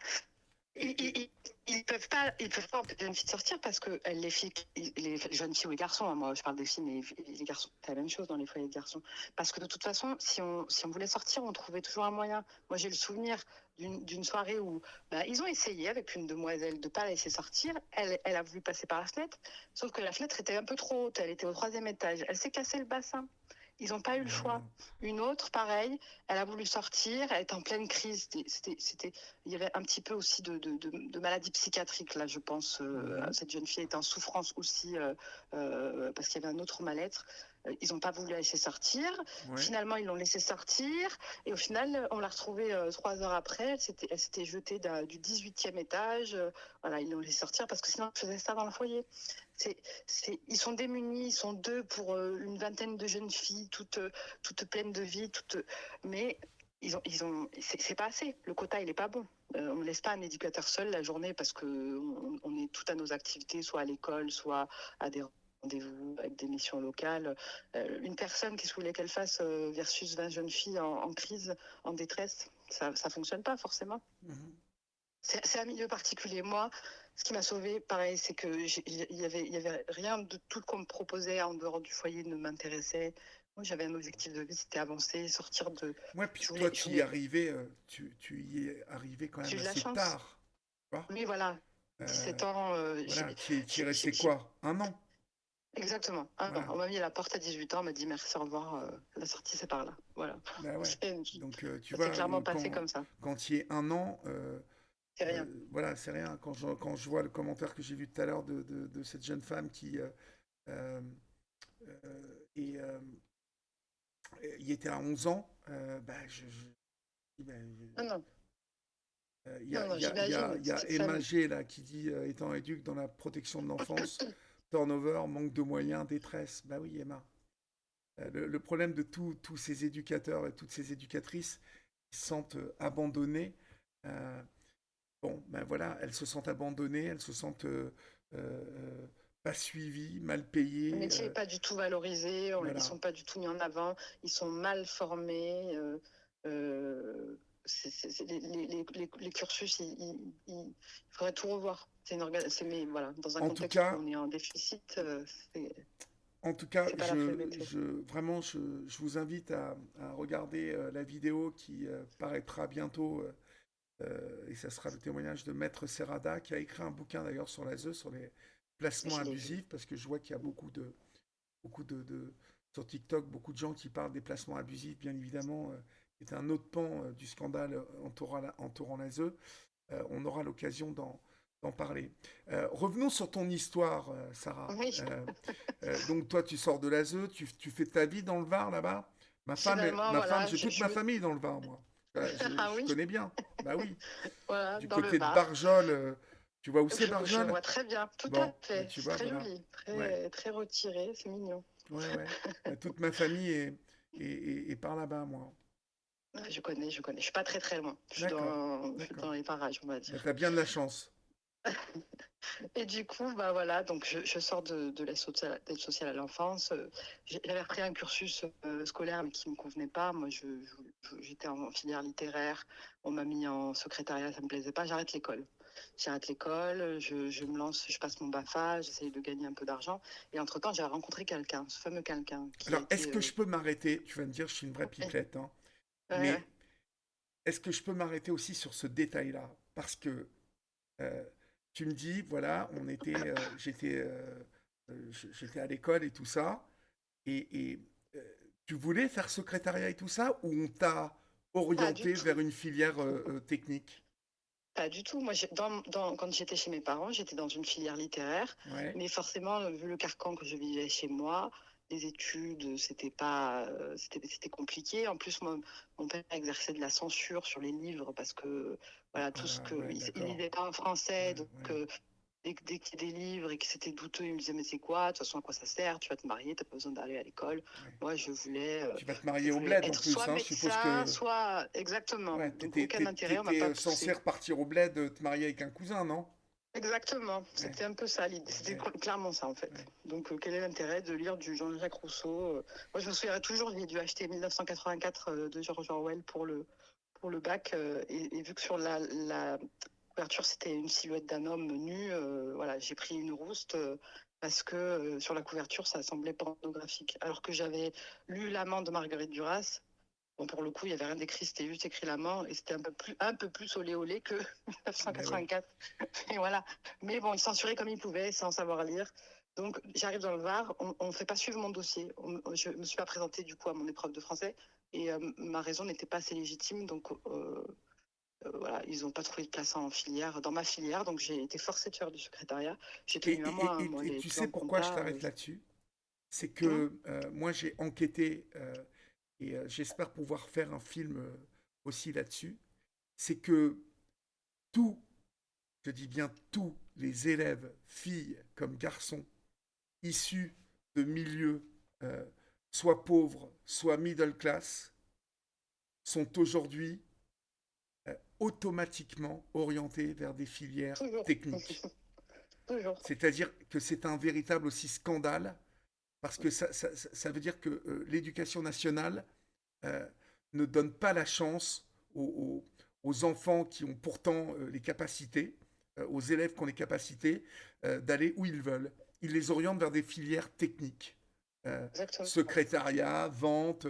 Ils, et- ils, ils peuvent pas empêcher une fille de sortir parce que les filles, les jeunes filles ou les garçons, hein, moi je parle des filles, mais les garçons, c'est la même chose dans les foyers de garçons. Parce que de toute façon, si on voulait sortir, on trouvait toujours un moyen. Moi j'ai le souvenir d'une soirée où bah, ils ont essayé avec une demoiselle de pas la laisser sortir. Elle a voulu passer par la fenêtre, sauf que la fenêtre était un peu trop haute, elle était au troisième étage. Elle s'est cassé le bassin. Ils n'ont pas eu le choix. Une autre, pareil, elle a voulu sortir, elle était en pleine crise. Il y avait un petit peu aussi de maladie psychiatrique, là, je pense. Mhm. Cette jeune fille était en souffrance aussi parce qu'il y avait un autre mal-être. Ils n'ont pas voulu la laisser sortir. Ouais. Finalement, ils l'ont laissée sortir. Et au final, on l'a retrouvée 3 heures après. Elle s'était jetée du 18e étage. Voilà, ils l'ont laissée sortir parce que sinon, elle faisait ça dans le foyer. C'est, ils sont démunis, ils sont deux pour une vingtaine de jeunes filles, toutes pleines de vie, mais c'est pas assez. Le quota, il est pas bon. On ne laisse pas un éducateur seul la journée parce qu'on est tout à nos activités, soit à l'école, soit à des rendez-vous avec des missions locales. Une personne, qu'est-ce que vous voulez qu'elle fasse versus 20 jeunes filles en crise, en détresse, ça ne fonctionne pas forcément. Mhm. C'est un milieu particulier. Moi, ce qui m'a sauvée, pareil, c'est que il y avait rien de tout ce qu'on me proposait en dehors du foyer ne m'intéressait. Moi, j'avais un objectif de vie, c'était avancer, sortir de. Ouais, puis Je toi, voulais, je tu y voulais. arrivais, tu y es arrivé quand même J'ai eu de la assez chance. tard. Tu vois. Oui, voilà. Euh, 17 ans, voilà, tu y es resté quoi? Un an. exactement. Ah non, Voilà. on m'a mis à la porte à 18 ans, on m'a dit merci, au revoir. La sortie, c'est par là. Voilà. Ben ouais. Donc, tu Ça s'est vois, clairement passé comme ça. quand il y est un an, C'est rien. voilà, c'est rien. Quand je vois le commentaire que j'ai vu tout à l'heure de cette jeune femme qui euh, et, y était à 11 ans, bah, Non, non, non, non, il j'imagine. y a Cette Emma famille. G là, qui dit étant éduque dans la protection de l'enfance, turnover, manque de moyens, détresse. Bah oui, Emma. Le problème de tous ces éducateurs et toutes ces éducatrices qui se sentent abandonnés, euh, bon, ben voilà, elles se sentent abandonnées, elles se sentent pas suivies, mal Le payées. métier n'est pas du tout valorisé, ils ne Voilà. sont pas du tout mis en avant, ils sont mal formés. Euh, les cursus, il faudrait tout revoir. Mais voilà, dans un En tout contexte où cas, on est en déficit, en tout cas, c'est pas la priorité. vraiment, je vous invite à regarder la vidéo qui paraîtra bientôt. Et ça sera le témoignage de Maître Serrada, qui a écrit un bouquin d'ailleurs sur l'ASE, sur les placements Je l'ai vu. abusifs, parce que je vois qu'il y a sur TikTok, beaucoup de gens qui parlent des placements abusifs, bien évidemment, qui est un autre pan du scandale entourant l'ASE. On aura l'occasion d'en parler. Revenons sur ton histoire, Sarah. Oui, Donc toi, tu sors de l'ASE, tu fais ta vie dans le Var là-bas. finalement, Ma femme, voilà, j'ai toute ma famille dans le Var, moi. Ah Je oui, connais bien. Bah oui. voilà, Du dans le côté de Var. Barjol, tu vois où c'est Je Barjol? vois très bien, tout à Bon, bah fait. tu C'est vois, très voilà. joli, Ouais, très, très retiré, c'est mignon. ouais, ouais. Bah, toute ma famille est par là-bas, moi. Ouais, je connais, je connais. Je suis pas très très loin. D'accord, Je suis d'accord. dans les parages, on va Bah, dire. t'as bien de la chance. Et du coup, bah voilà, donc je sors de l'aide sociale à l'enfance. J'avais repris un cursus scolaire mais qui me convenait pas. Moi, j'étais en filière littéraire. On m'a mis en secrétariat, ça me plaisait pas. J'arrête l'école. J'arrête l'école, je me lance, je passe mon BAFA, j'essaye de gagner un peu d'argent. Et entre-temps, j'ai rencontré quelqu'un, ce fameux quelqu'un qui a Alors, est-ce été... que je peux m'arrêter? Tu vas me dire, je suis une vraie ouais, pipelette, hein. ouais, ouais. Mais est-ce que je peux m'arrêter aussi sur ce détail-là? Parce que euh, tu me dis, voilà, j'étais à l'école et tout ça, et tu voulais faire secrétariat et tout ça, ou on t'a Pas du orienté tout. vers une filière technique? Pas du tout. Moi, quand j'étais chez mes parents, j'étais dans une filière littéraire, Ouais. mais forcément, vu le carcan que je vivais chez moi, les études, c'était pas, c'était compliqué. En plus, moi, mon père exerçait de la censure sur les livres parce que, voilà, tout ce Ah que, ouais, il d'accord. lisait pas en français, Ouais, donc ouais. dès qu'il y a des livres et que c'était douteux, il me disait mais c'est quoi? De toute façon, à quoi ça sert? Tu vas te marier, t'as pas besoin d'aller à l'école. Ouais. Moi, Tu vas te je marier au voulais bled en être plus, soit hein. Je suppose médecin, que soit exactement. ouais, Donc aucun intérêt, on m'a t'étais pas censé poussé. repartir au bled, te marier avec un cousin, non? Exactement, Ouais, c'était un peu ça l'idée, c'était ouais, clairement ça en fait. ouais. Donc quel est l'intérêt de lire du Jean-Jacques Rousseau? Moi je me souviendrai toujours, j'ai dû acheter 1984 de George Orwell pour le bac et vu que sur la couverture c'était une silhouette d'un homme nu, voilà, j'ai pris une rouste parce que sur la couverture ça semblait pornographique. Alors que j'avais lu L'amant de Marguerite Duras. Bon, pour le coup, il n'y avait rien d'écrit, c'était juste écrit la mort et c'était un peu plus olé olé que Ben oui. 1984. Et voilà. Mais bon, ils censuraient comme ils pouvaient, sans savoir lire. Donc, j'arrive dans le Var, on ne fait pas suivre mon dossier. Je ne me suis pas présentée du coup à mon épreuve de français et ma raison n'était pas assez légitime. Donc, voilà, ils n'ont pas trouvé de place en filière, dans ma filière. Donc, j'ai été forcée de faire du secrétariat. J'ai tenu un mois, hein, moi, Et les tu plans sais de pourquoi je compta. t'arrête là-dessus? C'est Hum, que moi j'ai enquêté et j'espère pouvoir faire un film aussi là-dessus. C'est que tous, je dis bien tous les élèves, filles comme garçons, issus de milieux euh, soit pauvres, soit middle class, sont aujourd'hui automatiquement orientés vers des filières toujours, techniques. toujours. C'est-à-dire que c'est un véritable aussi scandale parce que ça veut dire que l'éducation nationale euh, ne donne pas la chance aux enfants qui ont pourtant les capacités, aux élèves qui ont les capacités, d'aller où ils veulent. Ils les orientent vers des filières techniques. Exactement. Secrétariat, vente,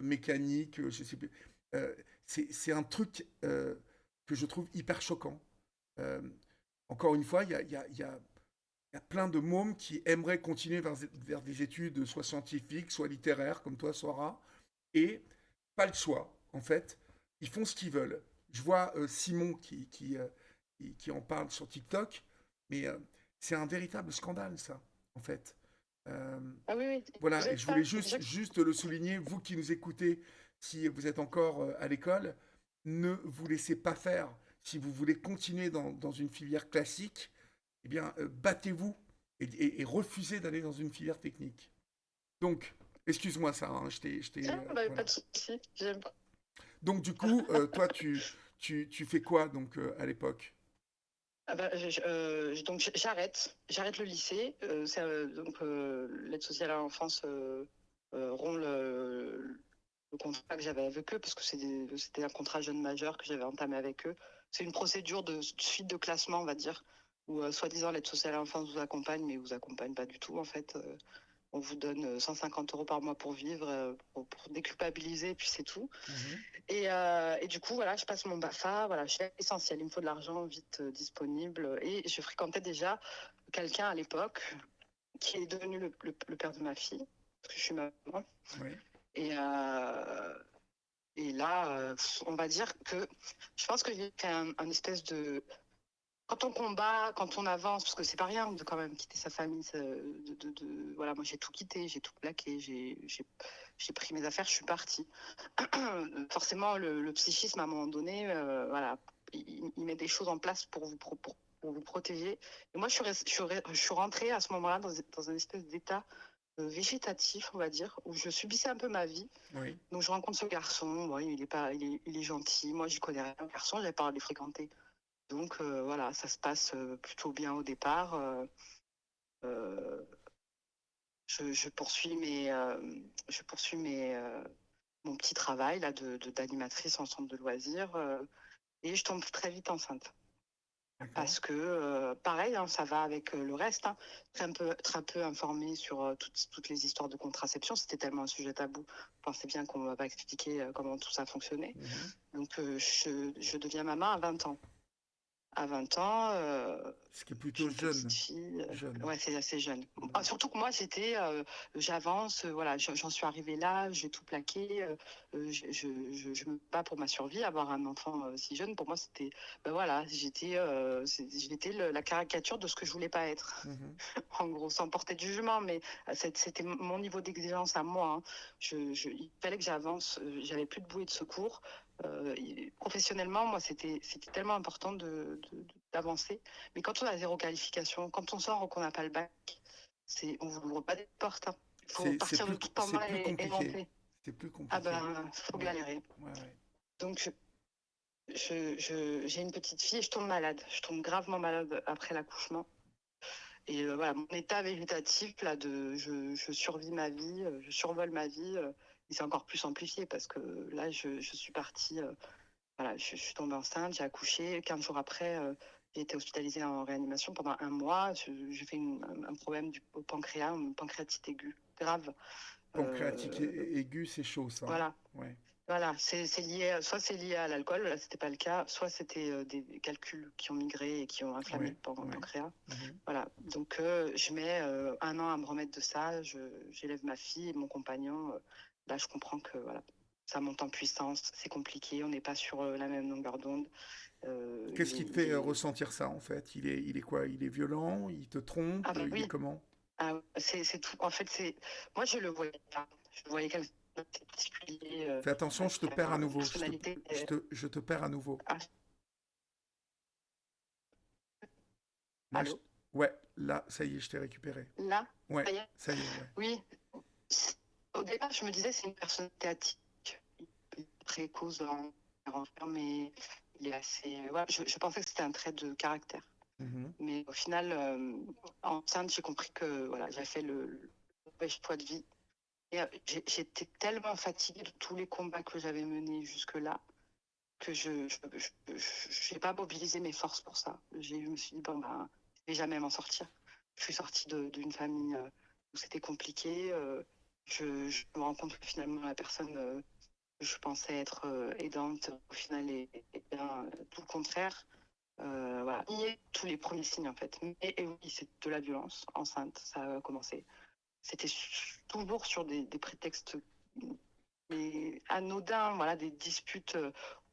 mécanique, je sais plus. Euh, c'est un truc que je trouve hyper choquant. Euh, Encore une fois, il y a plein de mômes qui aimeraient continuer vers des études soit scientifiques, soit littéraires, comme toi, Sora, et pas le choix, en fait. Ils font ce qu'ils veulent. Je vois Simon qui en parle sur TikTok, mais c'est un véritable scandale, ça, en fait. Euh, Ah oui, oui, voilà, et je voulais exact, exact. juste le souligner, vous qui nous écoutez, si vous êtes encore à l'école, ne vous laissez pas faire. Si vous voulez continuer dans une filière classique, eh bien, battez-vous et refusez d'aller dans une filière technique. Donc, excuse-moi ça, hein, Ah, bah, pas voilà. de souci, j'aime. Donc, du coup, toi, tu fais quoi donc à l'époque? Ah bah, j'arrête le lycée. L'aide sociale à l'enfance rompt le contrat que j'avais avec eux parce que c'était un contrat jeune majeur que j'avais entamé avec eux. C'est une procédure de suite de classement, on va dire, où soi-disant l'aide sociale à l'enfance vous accompagne, mais vous accompagne pas du tout en fait. On vous donne 150 euros par mois pour vivre, pour déculpabiliser, et puis c'est tout. Mhm. Et du coup, voilà, je passe mon BAFA, voilà, je fais l'essentiel, il me faut de l'argent vite disponible. Et je fréquentais déjà quelqu'un à l'époque qui est devenu le père de ma fille, parce que je suis maman. Oui. Et, euh, et là, on va dire que je pense que j'ai fait un espèce de quand on combat, quand on avance, parce que c'est pas rien de quand même quitter sa famille. Voilà, moi j'ai tout quitté, j'ai tout plaqué, j'ai pris mes affaires, je suis partie. Forcément, le psychisme à un moment donné, voilà, il met des choses en place pour vous protéger. Et moi, je suis rentrée à ce moment-là dans un espèce d'état végétatif, on va dire, où je subissais un peu ma vie. Oui. Donc je rencontre ce garçon, bon, il est gentil, moi j'y connais rien, le garçon, j'avais pas à les fréquenter. Donc voilà, ça se passe plutôt bien au départ. Euh, je poursuis mon petit travail là d'animatrice en centre de loisirs et je tombe très vite enceinte. D'accord. Parce que, pareil, hein, ça va avec le reste, hein, très peu informée sur toutes les histoires de contraception. C'était tellement un sujet tabou. Je pensais bien qu'on ne m'a pas expliqué comment tout ça fonctionnait. Mhm. Donc, je deviens maman à 20 ans. À 20 ans, Ce qui est j'ai plutôt une petite jeune. fille. Jeune. Ouais, c'est assez jeune. Mhm. Surtout que moi, j'avance, voilà, j'en suis arrivée là, j'ai tout plaqué, je me bats pour ma survie. Avoir un enfant si jeune, pour moi, c'était, ben voilà, j'étais la caricature de ce que je voulais pas être. Mhm. En gros, sans porter de jugement, mais c'était mon niveau d'exigence à moi. Hein. Il fallait que j'avance, j'avais plus de bouée de secours. Professionnellement, moi, c'était tellement important d'avancer. Mais quand on a zéro qualification, quand on sort ou qu'on n'a pas le bac, on vous ouvre pas des portes. Hein. Il faut partir de tout en C'est bas plus et compliqué. monter. C'est plus Ah compliqué. ben, faut Ouais. galérer. Ouais, ouais. Donc, j'ai une petite fille et je tombe malade. Je tombe gravement malade après l'accouchement. Et voilà, mon état végétatif, là, je survis ma vie, je survole ma vie, il s'est encore plus amplifié parce que là, je suis partie, voilà, je suis tombée enceinte, j'ai accouché. 15 jours après, j'ai été hospitalisée en réanimation pendant un mois. J'ai fait un problème au pancréas, une pancréatite aiguë, grave. Pancréatique Euh, aiguë, c'est chaud, ça. Hein. voilà. Ouais. Voilà, c'est lié, soit c'est lié à l'alcool, là c'était pas le cas, soit c'était des calculs qui ont migré et qui ont inflammé Ouais. le Ouais. pancréas. Mhm. Voilà, donc je mets un an à me remettre de ça, j'élève ma fille et mon compagnon. Là, je comprends que voilà, ça monte en puissance, c'est compliqué, on n'est pas sur la même longueur d'onde. Qu'est-ce qui te fait ressentir ça, en fait? Il est quoi? Il est violent? Il te trompe? Ah bah Il est oui, comment? ah, c'est tout. En fait, moi je le voyais pas. Je le voyais quelqu'un de particulier, Fais attention, je te qui perds à a une nouveau. personnalité. Je te perds à nouveau. Ah, Là, allô? ouais, là, ça y est, je t'ai récupéré. Là? Ouais, Ça y est. ça y est, ouais. Oui, au départ, je me disais, c'est une personnalité atypique. Il est très causant, mais il est assez. Voilà, je pensais que c'était un trait de caractère. Mhm. Mais au final, enceinte, j'ai compris que voilà, j'avais fait le mauvais choix de vie. Et j'étais tellement fatiguée de tous les combats que j'avais menés jusque-là que je n'ai pas mobilisé mes forces pour ça. Je me suis dit, bon, ben, je vais jamais m'en sortir. Je suis sortie d'une famille où c'était compliqué. Je me rends compte que finalement, la personne que je pensais être aidante, au final, est bien tout le contraire. Voilà, nier tous les premiers signes en fait. Et oui, c'est de la violence enceinte, ça a commencé. C'était toujours sur des prétextes mais anodins, voilà, des disputes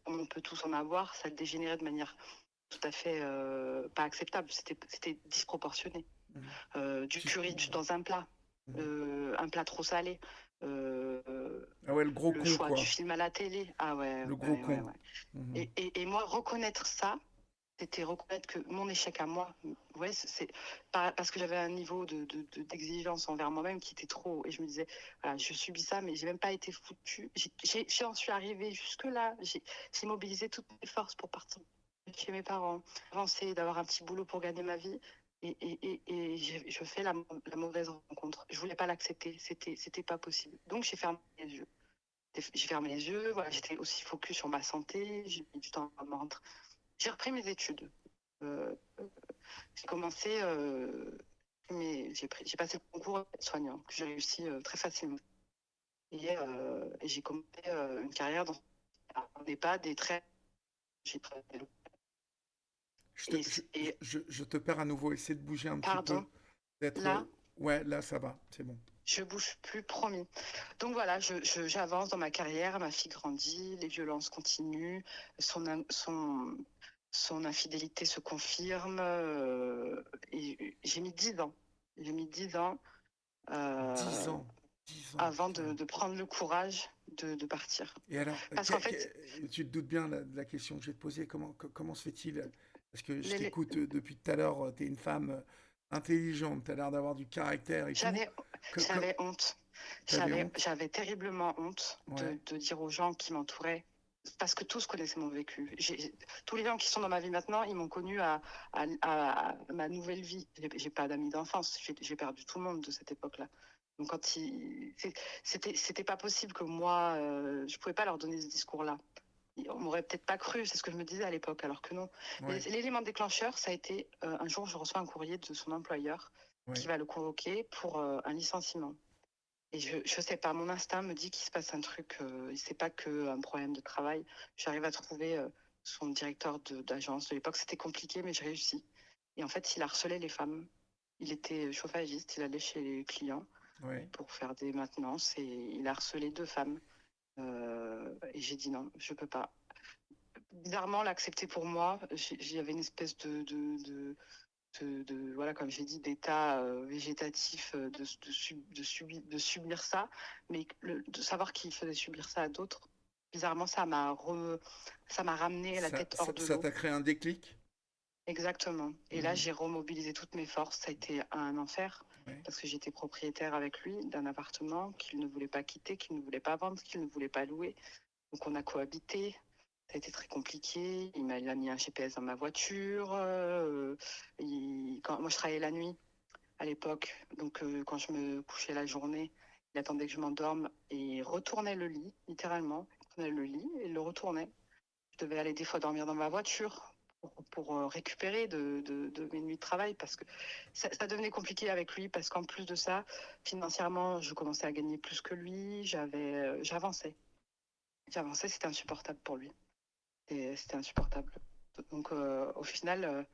comme on peut tous en avoir, ça dégénérait de manière tout à fait pas acceptable. C'était disproportionné. Mhm. Du Tu- curry dans Mhm. un plat trop salé, euh, Ah ouais, le gros le con, choix du quoi. film à la télé. Ah ouais, Le gros ouais, ouais, con. ouais. Mhm. Et moi, reconnaître ça, c'était reconnaître que mon échec à moi, ouais, parce que j'avais un niveau d'exigence envers moi-même qui était trop haut. Et je me disais, voilà, je subis ça, mais j'ai même pas été foutue. J'en suis arrivée jusque-là. J'ai mobilisé toutes mes forces pour partir chez mes parents, avancer, d'avoir un petit boulot pour gagner ma vie. Et je fais la mauvaise rencontre. Je voulais pas l'accepter. C'était pas possible. Donc j'ai fermé les yeux. J'ai fermé les yeux. Voilà, j'étais aussi focus sur ma santé. J'ai mis du temps à me rendre. J'ai repris mes études. Euh, j'ai commencé, j'ai passé le concours soignant, que j'ai réussi très facilement. Et j'ai commencé une carrière dans un EHPAD et très. J'ai travaillé. Je te, Et, et je te perds à nouveau. Essaie de bouger un petit peu. pardon, D'être. là, Ouais, là, ça va. C'est bon. je bouge plus, promis. Donc voilà, j'avance dans ma carrière, ma fille grandit, les violences continuent, son son infidélité se confirme. Et j'ai mis 10 ans. J'ai mis 10 ans 10 euh, ans. 10 ans, avant putain. de prendre le courage de partir. Et alors, Parce qu'en fait, tu te doutes bien de la question que je vais te poser, comment se fait-il? Parce que je les- les- t'écoute depuis tout à l'heure, tu es une femme intelligente, tu as l'air d'avoir du caractère et tout. j'avais, Que, que, j'avais honte. T'avais honte? J'avais terriblement honte Ouais, de dire aux gens qui m'entouraient, parce que tous connaissaient mon vécu. Tous les gens qui sont dans ma vie maintenant, ils m'ont connu à ma nouvelle vie. J'ai pas d'amis d'enfance, j'ai perdu tout le monde de cette époque-là. Donc c'était pas possible que moi, je pouvais pas leur donner ce discours-là. On m'aurait peut-être pas cru, c'est ce que je me disais à l'époque, alors que non. Mais ouais, l'élément déclencheur, ça a été un jour, je reçois un courrier de son employeur qui ouais. va le convoquer pour un licenciement. Et je sais pas, mon instinct me dit qu'il se passe un truc, c'est pas qu'un problème de travail. J'arrive à trouver son directeur d'agence. De l'époque, c'était compliqué, mais j'ai réussi. Et en fait, il harcelait les femmes. Il était chauffagiste, il allait chez les clients Ouais. pour faire des maintenances et il a harcelé 2 femmes. Et j'ai dit non, je peux pas. Bizarrement, l'accepter pour moi, j'avais une espèce voilà, comme j'ai dit, d'état végétatif, de subir ça, mais de savoir qu'il faisait subir ça à d'autres, bizarrement, ça m'a ramené la tête hors de Ça l'eau. t'a créé un déclic? Exactement. Et là, Mhm. j'ai remobilisé toutes mes forces. Ça a été un enfer Ouais. parce que j'étais propriétaire avec lui d'un appartement qu'il ne voulait pas quitter, qu'il ne voulait pas vendre, qu'il ne voulait pas louer. Donc, on a cohabité. Ça a été très compliqué. Il a mis un GPS dans ma voiture. Moi, je travaillais la nuit à l'époque. Donc, quand je me couchais la journée, il attendait que je m'endorme et il retournait le lit, littéralement. Il prenait le lit et le retournait. Je devais aller des fois dormir dans ma voiture pour récupérer de mes nuits de travail parce que ça devenait compliqué avec lui parce qu'en plus de ça, financièrement, je commençais à gagner plus que lui. J'avançais. J'avançais, c'était insupportable pour lui. Et c'était insupportable. Donc, au final,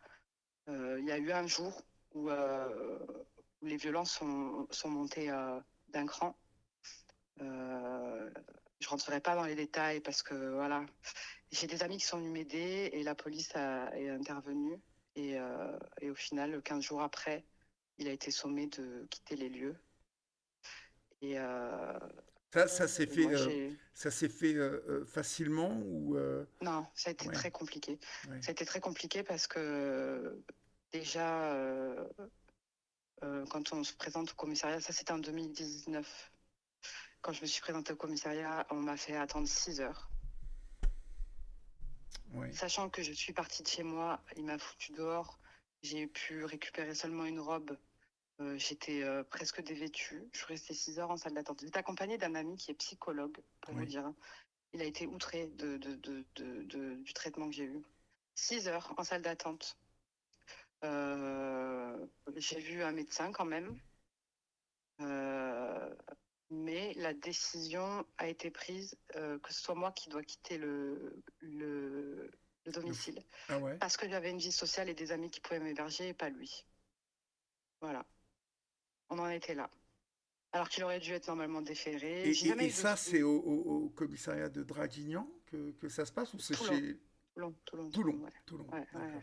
il y a eu un jour où les violences sont montées d'un cran. Je rentrerai pas dans les détails parce que voilà, j'ai des amis qui sont venus m'aider et la police est intervenue. Et au final, 15 jours après, il a été sommé de quitter les lieux. Et, euh, Ça s'est et fait, moi, j'ai. facilement ou Non, ça a été ouais, très compliqué. ouais, Ça a été très compliqué parce que déjà, quand on se présente au commissariat, ça c'était en 2019. Quand je me suis présentée au commissariat, on m'a fait attendre 6 heures. ouais, Sachant que je suis partie de chez moi, il m'a foutu dehors. J'ai pu récupérer seulement une robe. J'étais presque dévêtue. Je suis restée 6 heures en salle d'attente. J'étais accompagnée d'un ami qui est psychologue, pour vous oui. dire. Il a été outré du traitement que j'ai eu. 6 heures en salle d'attente. J'ai vu un médecin quand même. Euh, mais la décision a été prise que ce soit moi qui dois quitter le Le f- domicile Ah ouais. parce que j'avais une vie sociale et des amis qui pouvaient m'héberger et pas lui. Voilà, on en était là. Alors qu'il aurait dû être normalement déféré. J'ai jamais Et eu de ça, c'est au commissariat de Draguignan que ça se passe ou c'est Toulon, chez Toulon, Toulon? ouais. Toulon, Ouais, ouais, d'accord.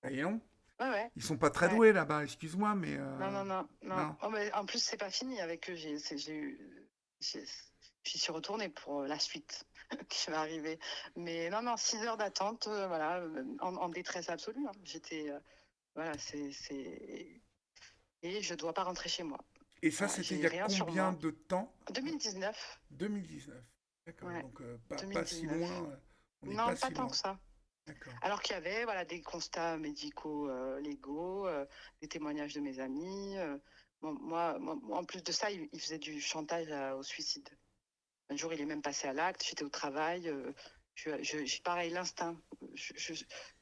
ouais. Et non, Ouais, ouais, ils sont pas très ouais. doués là-bas, excuse-moi, mais Non, non, non, non. non. Oh, mais en plus, c'est pas fini avec eux. J'ai- J'y suis retournée pour la suite qui va arriver. Mais non, non, 6 heures d'attente, voilà, en détresse absolue, hein. J'étais, voilà, et je dois pas rentrer chez moi. Et ça, Voilà, c'était il j'ai y a rien sur combien moi. de temps? 2019, 2019. D'accord, ouais, donc pas si 2019. loin. On n'est pas Non, pas si tant loin. que ça. D'accord. Alors qu'il y avait, voilà, des constats médicaux légaux, des témoignages de mes amis. En plus de ça, il faisait du chantage au suicide. Un jour, il est même passé à l'acte. J'étais au travail. J'ai pareil, l'instinct.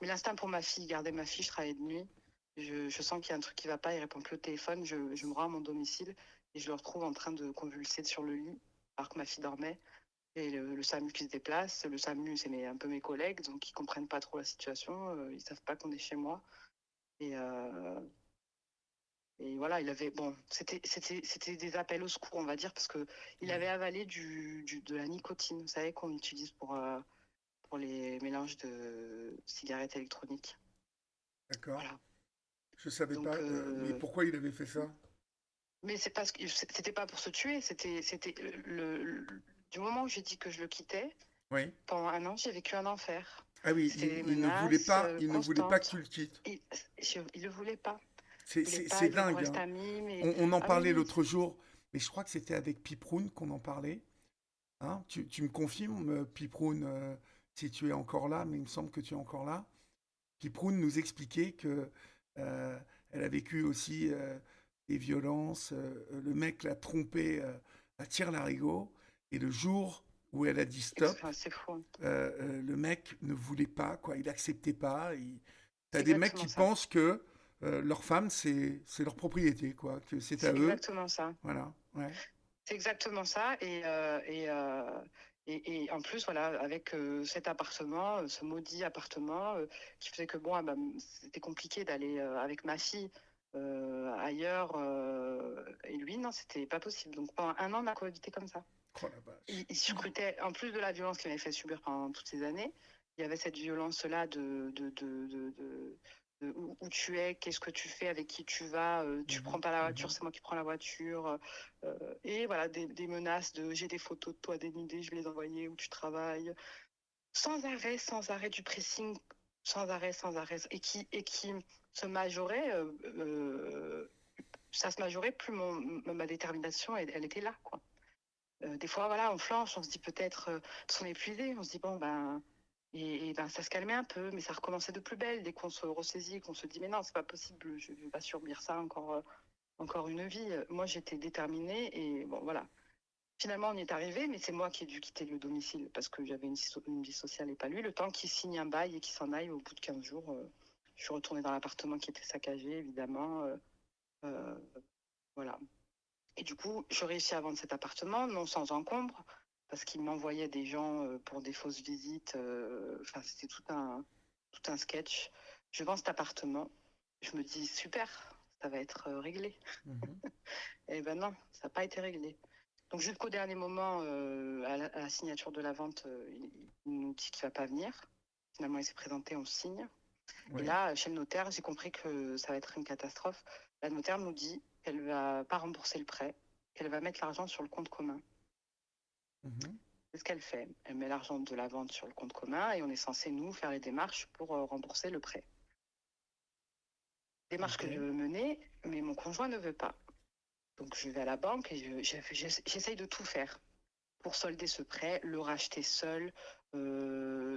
Mais l'instinct pour ma fille, garder ma fille, je travaillais de nuit. Je sens qu'il y a un truc qui va pas. Il répond plus au téléphone. Je me rends à mon domicile et je le retrouve en train de convulser sur le lit alors que ma fille dormait. Et le SAMU qui se déplace. Le SAMU, c'est un peu mes collègues, donc ils comprennent pas trop la situation. Ils savent pas qu'on est chez moi. Et, euh, et voilà, il avait, bon, c'était des appels au secours, on va dire, parce que il Oui. avait avalé de la nicotine, vous savez, qu'on utilise pour les mélanges cigarette électronique. D'accord. Voilà. Je savais Donc, pas. Mais pourquoi il avait fait ça? mais c'est parce que c'était pas pour se tuer, c'était du moment où j'ai dit que je le quittais, Oui. pendant 1 an, j'ai vécu un enfer. Ah oui, C'était des il ne voulait menaces pas, il ne voulait pas que tu constantes. le quittes. Il, il le voulait pas. C'est Il voulait c'est- pas, c'est il voulait qu'on dingue, reste hein. amis, mais On en ah oui, parlait oui, l'autre jour, mais je crois que c'était avec Piproun qu'on en parlait. Hein. Tu me confirmes, Piproun, si tu es encore là, mais il me semble que tu es encore là. Piproun nous expliquait que euh, elle a vécu aussi des violences. Le mec l'a trompée à tire-larigot, et le jour où elle a dit stop, enfin, c'est fou, hein. le mec ne voulait pas, quoi. Il acceptait pas. T'as C'est des mecs exactement qui ça. pensent que leur femme c'est leur propriété, quoi, que c'est à C'est eux. exactement ça. Voilà. Ouais. C'est exactement ça. Et en plus, voilà, avec cet appartement, ce maudit appartement, qui faisait que bon, ah bah, c'était compliqué d'aller avec ma fille ailleurs. Et lui, non, c'était pas possible. Donc pendant 1 an, on a cohabité comme ça. Oh la vache. Il scrutait, en plus de la violence qu'il m'avait fait subir pendant toutes ces années, il y avait cette violence-là de où tu es, qu'est-ce que tu fais, avec qui tu vas, tu Mhm, prends pas la voiture, mhm. c'est moi qui prends la voiture. Et voilà, des menaces de j'ai des photos de toi dénudées, je vais les envoyer où tu travailles. Sans arrêt du pressing, sans arrêt. Et qui se majorait, ça se majorait, plus ma détermination, elle était là, quoi. Des fois, voilà, on flanche, on se dit peut-être, on est épuisé, on se dit bon, ben, et ben, ça se calmait un peu, mais ça recommençait de plus belle dès qu'on se ressaisit, qu'on se dit mais non, c'est pas possible, je vais pas subir ça encore une vie. Moi, j'étais déterminée et bon, voilà. Finalement, on y est arrivé, mais c'est moi qui ai dû quitter le domicile parce que j'avais une vie sociale et pas lui. Le temps qu'il signe un bail et qu'il s'en aille au bout de 15 jours, je suis retournée dans l'appartement qui était saccagé, évidemment. Euh, voilà. Et du coup, je réussis à vendre cet appartement, non sans encombre, parce qu'il m'envoyait des gens pour des fausses visites. Enfin, c'était tout un sketch. Je vends cet appartement. Je me dis, super, ça va être réglé. Mhm. Eh ben non, ça n'a pas été réglé. Donc jusqu'au dernier moment, à la signature de la vente, il nous dit qu'il ne va pas venir. Finalement, il s'est présenté, on signe. Et Oui. là, chez le notaire, j'ai compris que ça va être une catastrophe. La notaire nous dit qu'elle ne va pas rembourser le prêt, qu'elle va mettre l'argent sur le compte commun. Mhm. C'est ce qu'elle fait. Elle met l'argent de la vente sur le compte commun et on est censé, nous, faire les démarches pour rembourser le prêt. Démarche Ok. que je veux mener, mais mon conjoint ne veut pas. Donc je vais à la banque et j'essaye de tout faire pour solder ce prêt, le racheter seul,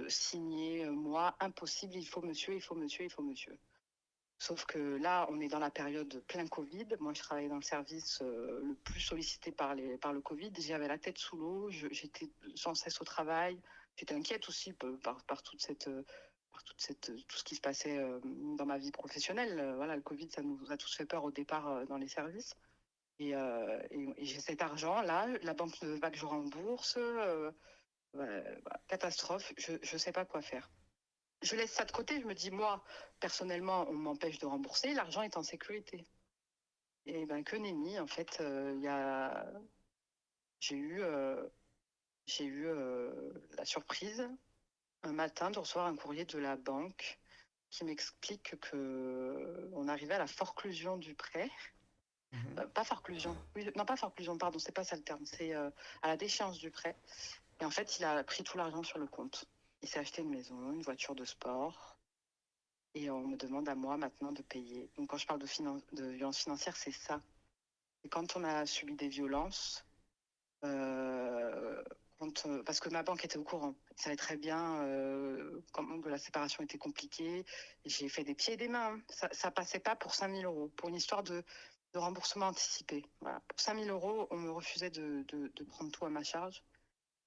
signer moi. Impossible, il faut monsieur, il faut monsieur, il faut monsieur. Sauf que là, on est dans la période plein Covid. Moi, je travaillais dans le service le plus sollicité par le Covid. J'avais la tête sous l'eau, j'étais sans cesse au travail. J'étais inquiète aussi par tout ce qui se passait dans ma vie professionnelle. Voilà, le Covid, ça nous a tous fait peur au départ dans les services. Et j'ai cet argent-là, la banque ne veut pas que je rembourse. Voilà, catastrophe, je ne sais pas quoi faire. Je laisse ça de côté, je me dis, moi, personnellement, on m'empêche de rembourser, l'argent est en sécurité. Et ben que nenni, en fait, j'ai eu, euh, j'ai eu la surprise un matin de recevoir un courrier de la banque qui m'explique que on arrivait à la forclusion du prêt. Mhm. Pas forclusion, oui, non pas forclusion, pardon, c'est pas ça le terme, c'est à la déchéance du prêt. Et en fait, il a pris tout l'argent sur le compte. Il s'est acheté une maison, une voiture de sport. Et on me demande à moi maintenant de payer. Donc quand je parle de violence financière, c'est ça. Et quand on a subi des violences, euh, parce que ma banque était au courant, ils savaient très bien comment que la séparation était compliquée. Et j'ai fait des pieds et des mains. Ça passait pas pour 5 000 euros, pour une histoire de remboursement anticipé. Voilà. Pour 5 000 euros, on me refusait de prendre tout à ma charge.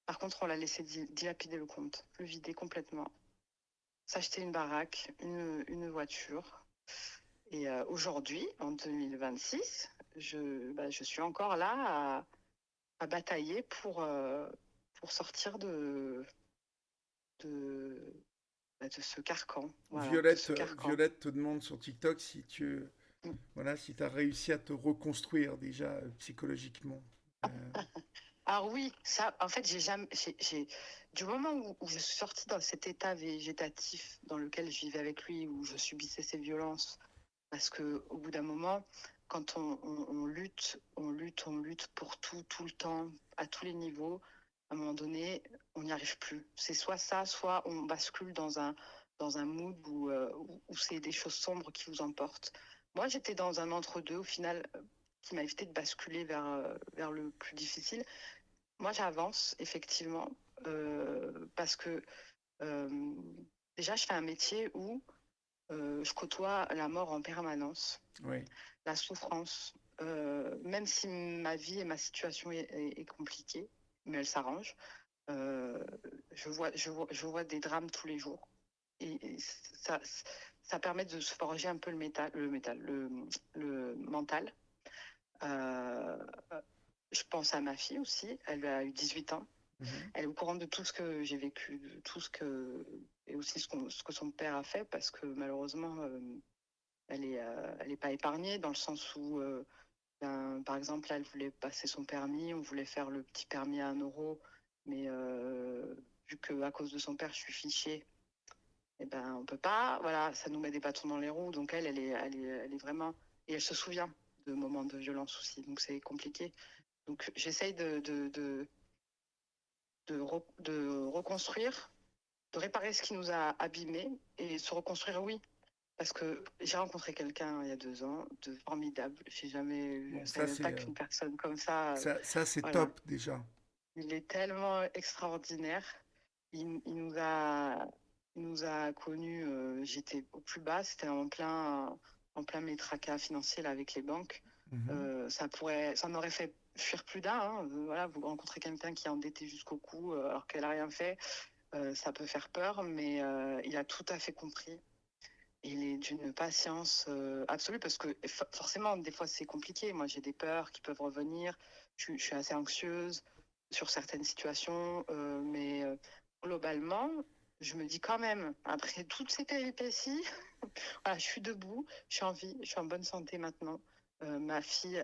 Par contre, on l'a laissé dilapider le compte, le vider complètement. S'acheter une baraque, une voiture. Et aujourd'hui, en 2026, je suis encore là à batailler pour sortir de, de ce carcan. Voilà, de ce carcan. Violette te demande sur TikTok si voilà, si tu as réussi à te reconstruire déjà psychologiquement. Euh, Alors oui, ça, en fait, j'ai jamais, du moment où je suis sortie dans cet état végétatif dans lequel je vivais avec lui, où je subissais ces violences, parce que au bout d'un moment, quand on lutte, on lutte, on lutte pour tout le temps, à tous les niveaux, à un moment donné, on n'y arrive plus. C'est soit ça, soit on bascule dans un mood où c'est des choses sombres qui vous emportent. Moi, j'étais dans un entre-deux, au final, qui m'a évité de basculer vers le plus difficile. Moi, j'avance, effectivement, parce que euh, déjà, je fais un métier où je côtoie la mort en permanence, Oui. la souffrance, même si ma vie et ma situation est compliquée, mais elle s'arrange. euh, je vois des drames tous les jours. Et ça, ça permet de se forger un peu le mental. Euh, je pense à ma fille aussi, elle a eu 18 ans. Mhm. Elle est au courant de tout ce que j'ai vécu, de tout ce que et aussi ce que son père a fait, parce que malheureusement, elle est pas épargnée dans le sens où, par exemple, là, elle voulait passer son permis, on voulait faire le petit permis à 1 euro, mais vu que à cause de son père, je suis fichée, eh ben, on peut pas. Voilà, ça nous met des bâtons dans les roues. Donc elle est vraiment, et elle se souvient de moments de violence aussi. Donc c'est compliqué. Donc j'essaye de reconstruire, de réparer ce qui nous a abîmés et se reconstruire, oui. Parce que j'ai rencontré quelqu'un il y a 2 ans de formidable. J'ai jamais eu, Bon, je savais même pas qu'une personne comme ça, ça c'est voilà. top déjà. Il est tellement extraordinaire. Il nous a connus. J'étais au plus bas. C'était en plein mes tracas financiers là, avec les banques. Mhm. Ça m'aurait fait fuir plus d'un, hein. Voilà, vous rencontrez quelqu'un qui est endetté jusqu'au cou alors qu'elle a rien fait. Ça peut faire peur, mais il a tout à fait compris. Il est d'une patience absolue parce que forcément, des fois, c'est compliqué. Moi, j'ai des peurs qui peuvent revenir. Je suis assez anxieuse sur certaines situations, mais globalement, je me dis quand même, après toutes ces péripéties, voilà, je suis debout, je suis en vie, je suis en bonne santé maintenant. Ma fille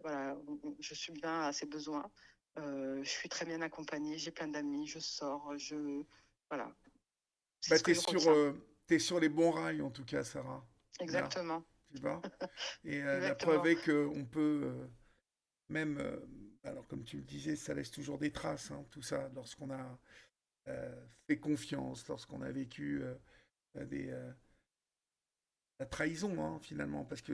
voilà, je suis bien à ses besoins. Je suis très bien accompagnée, j'ai plein d'amis, je sors, voilà, c'est Bah, ce que je retiens. t'es sur les bons rails en tout cas, Sarah. Là, Exactement, tu vois. Et la preuve exactement. est qu'on peut même, alors comme tu le disais, ça laisse toujours des traces, hein, tout ça, lorsqu'on a fait confiance, lorsqu'on a vécu la trahison, hein, finalement, parce que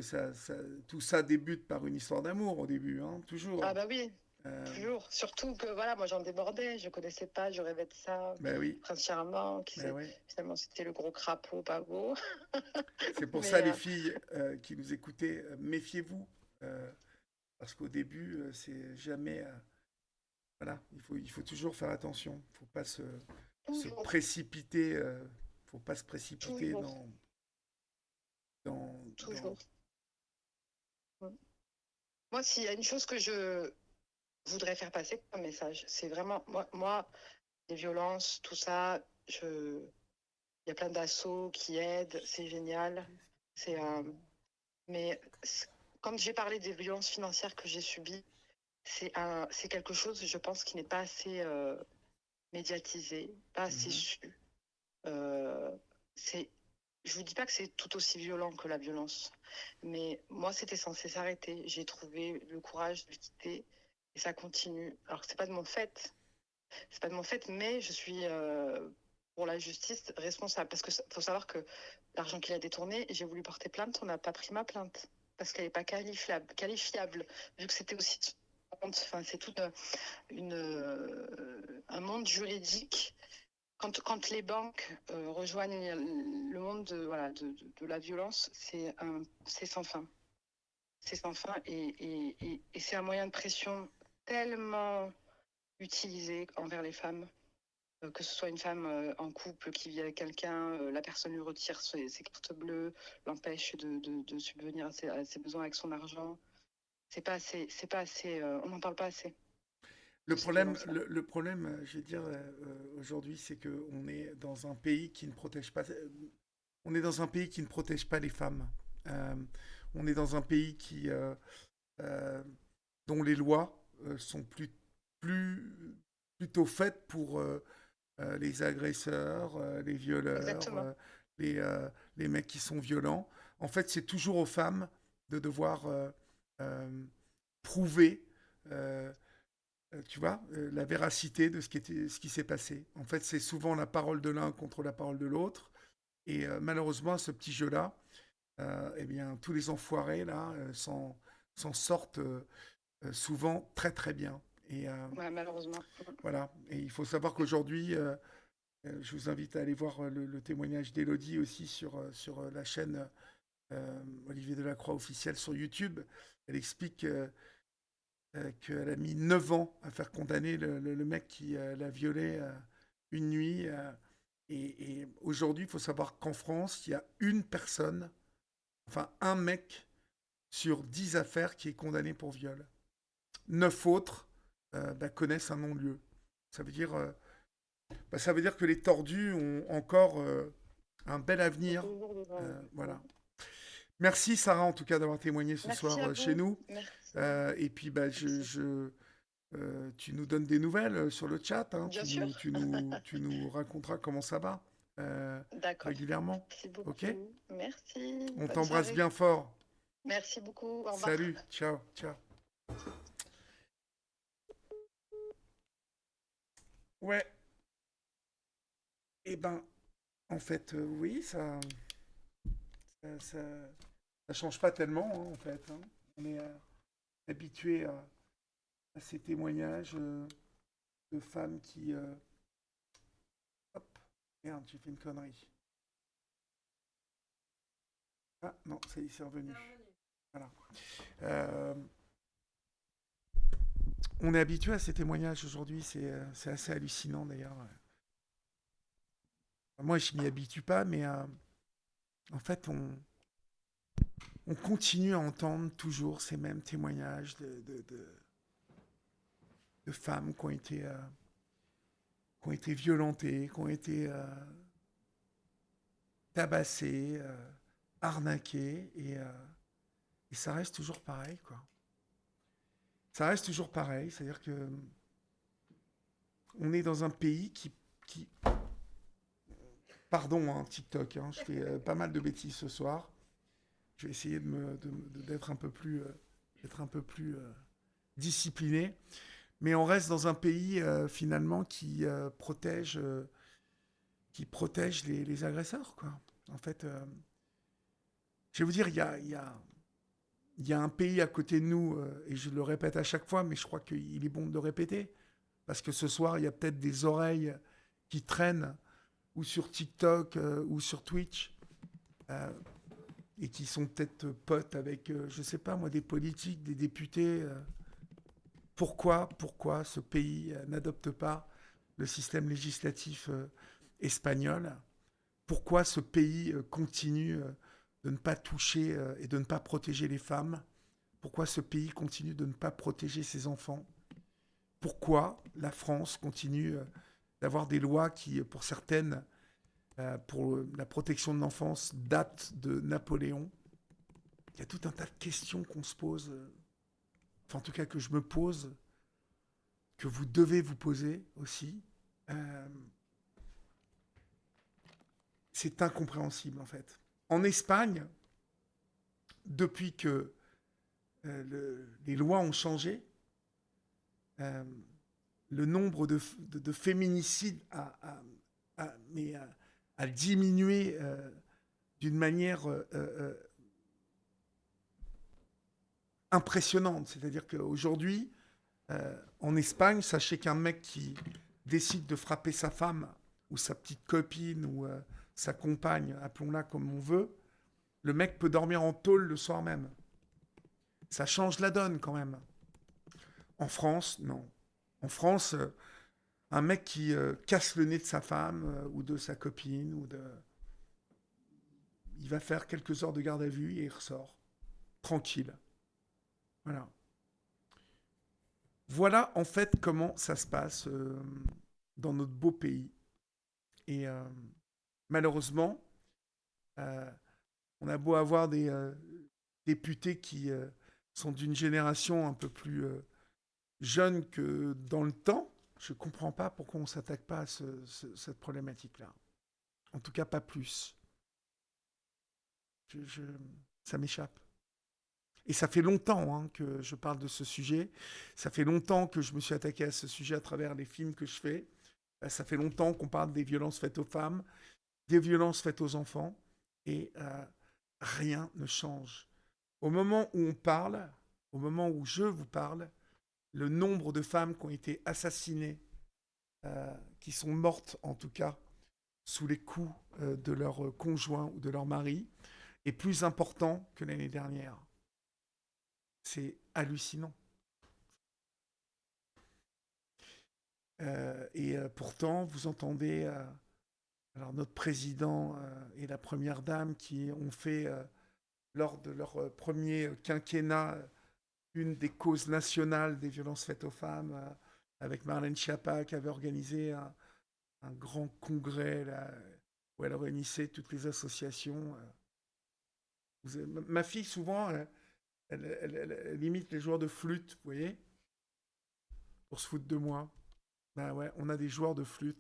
tout ça débute par une histoire d'amour au début, hein, Ah toujours. bah oui, Euh, toujours. Surtout que voilà, moi j'en débordais, je connaissais pas, je rêvais de ça, ben oui, Prince Charmant, ben oui. finalement c'était le gros crapaud, pas beau. C'est pour ça, Mais les filles qui nous écoutaient, méfiez-vous, euh, parce qu'au début, c'est jamais. Voilà, il faut toujours faire attention. Il faut pas se toujours, précipiter. Faut pas se précipiter toujours, dans... toujours. Moi, s'il y a une chose que je voudrais faire passer comme message, c'est vraiment, moi, les violences, tout ça, il y a plein d'assauts qui aident, c'est génial. C'est, mais quand j'ai parlé des violences financières que j'ai subies, c'est quelque chose, je pense, qui n'est pas assez médiatisé, pas assez Mhm. su. Euh, c'est, je vous dis pas que c'est tout aussi violent que la violence, mais moi, c'était censé s'arrêter. J'ai trouvé le courage de le quitter et ça continue. Alors que c'est pas de mon fait, mais je suis pour la justice responsable parce que faut savoir que l'argent qu'il a détourné, j'ai voulu porter plainte, on n'a pas pris ma plainte parce qu'elle n'est pas qualifiable, vu que c'était aussi enfin, c'est tout un monde juridique. Quand les banques rejoignent le monde voilà, de la violence, c'est sans fin. C'est sans fin et c'est un moyen de pression tellement utilisé envers les femmes. Que ce soit une femme en couple qui vit avec quelqu'un, la personne lui retire ses cartes bleues, l'empêche de subvenir à ses besoins avec son argent. C'est pas assez, on n'en parle pas assez de ces violences-là. Le problème, je vais dire, aujourd'hui, c'est que on est dans un pays qui ne protège pas. On est dans un pays qui ne protège pas les femmes. Euh, on est dans un pays qui, euh, dont les lois sont plus plus, plutôt faite pour les agresseurs, les violeurs, Exactement. les mecs qui sont violents. En fait, c'est toujours aux femmes de devoir euh, prouver, euh, tu vois, la véracité de ce qui s'est passé. En fait, c'est souvent la parole de l'un contre la parole de l'autre. Et malheureusement, ce petit jeu-là, eh bien, tous les enfoirés là s'en sortent souvent très très bien. Et Ouais, malheureusement. voilà. Et il faut savoir qu'aujourd'hui, je vous invite à aller voir le témoignage d'Elodie aussi sur la chaîne Olivier Delacroix officielle sur YouTube. Elle explique qu'elle a mis 9 ans à faire condamner le mec qui l'a violée une nuit. Et aujourd'hui, il faut savoir qu'en France, il y a une personne, enfin un mec sur 10 affaires qui est condamné pour viol. 9 autres connaissent un non-lieu. Ça veut dire, ça veut dire que les tordus ont encore un bel avenir. Beaucoup de jours devant eux. Voilà. Merci Sarah en tout cas d'avoir témoigné ce Merci soir à chez vous. nous. Merci. Et puis Merci. tu nous donnes des nouvelles sur le chat. Hein. Bien sûr. Tu nous raconteras comment ça va D'accord. régulièrement. Merci Ok. beaucoup. Merci. On Bonne t'embrasse soirée. bien fort. Merci beaucoup. Au revoir. Salut. Ciao. Ciao. Ouais. Eh ben, en fait, oui, ça, ça, ça change pas tellement, hein, en fait. Hein. On est habitué à ces témoignages de femmes qui... hop, merde, j'ai fait une connerie. Ah non, ça y est, c'est revenu. Voilà. Euh, on est habitué à ces témoignages aujourd'hui, c'est assez hallucinant d'ailleurs. Moi, je m'y habitue pas, mais en fait, on continue à entendre toujours ces mêmes témoignages de femmes qui ont été violentées, qui ont été tabassées, arnaquées, et ça reste toujours pareil, quoi. Ça reste toujours pareil, c'est-à-dire que on est dans un pays qui pardon, hein, TikTok, hein, je fais pas mal de bêtises ce soir. Je vais essayer d'être un peu plus discipliné. Mais on reste dans un pays finalement qui protège les agresseurs, quoi. En fait, je vais vous dire, il y a un pays à côté de nous, et je le répète à chaque fois, mais je crois qu'il est bon de le répéter, parce que ce soir, il y a peut-être des oreilles qui traînent, ou sur TikTok, ou sur Twitch, euh, et qui sont peut-être potes avec, je sais pas moi, des politiques, des députés. Pourquoi ce pays n'adopte pas le système législatif espagnol? Pourquoi ce pays continue de ne pas toucher et de ne pas protéger les femmes? Pourquoi ce pays continue de ne pas protéger ses enfants? Pourquoi la France continue d'avoir des lois qui, pour certaines, pour la protection de l'enfance, datent de Napoléon? Il y a tout un tas de questions qu'on se pose, enfin en tout cas que je me pose, que vous devez vous poser aussi. Euh, c'est incompréhensible en fait. En Espagne, depuis que les lois ont changé, euh, le nombre de féminicides a diminué d'une manière impressionnante. C'est-à-dire qu'aujourd'hui, en Espagne, sachez qu'un mec qui décide de frapper sa femme ou sa petite copine ou sa compagne, appelons-la comme on veut, le mec peut dormir en tôle le soir même. Ça change la donne quand même. En France, non. En France, un mec qui casse le nez de sa femme ou de sa copine, il va faire quelques heures de garde à vue et il ressort. Tranquille. Voilà. Voilà en fait comment ça se passe dans notre beau pays. Et malheureusement, euh, on a beau avoir des députés qui sont d'une génération un peu plus jeune que dans le temps, je ne comprends pas pourquoi on ne s'attaque pas à cette problématique-là. En tout cas, pas plus. Je, je, ça m'échappe. Et ça fait longtemps hein, que je parle de ce sujet. Ça fait longtemps que je me suis attaqué à ce sujet à travers les films que je fais. Ça fait longtemps qu'on parle des violences faites aux femmes, des violences faites aux enfants. Et rien ne change. Au moment où on parle, au moment où je vous parle, le nombre de femmes qui ont été assassinées, qui sont mortes en tout cas, sous les coups de leur conjoint ou de leur mari, est plus important que l'année dernière. C'est hallucinant. Pourtant, vous entendez alors notre président et la première dame qui ont fait, lors de leur premier quinquennat, une des causes nationales des violences faites aux femmes, avec Marlène Schiappa, qui avait organisé un grand congrès là, où elle réunissait toutes les associations. Ma fille, souvent, elle imite les joueurs de flûte, vous voyez, pour se foutre de moi. Ben ouais, on a des joueurs de flûte.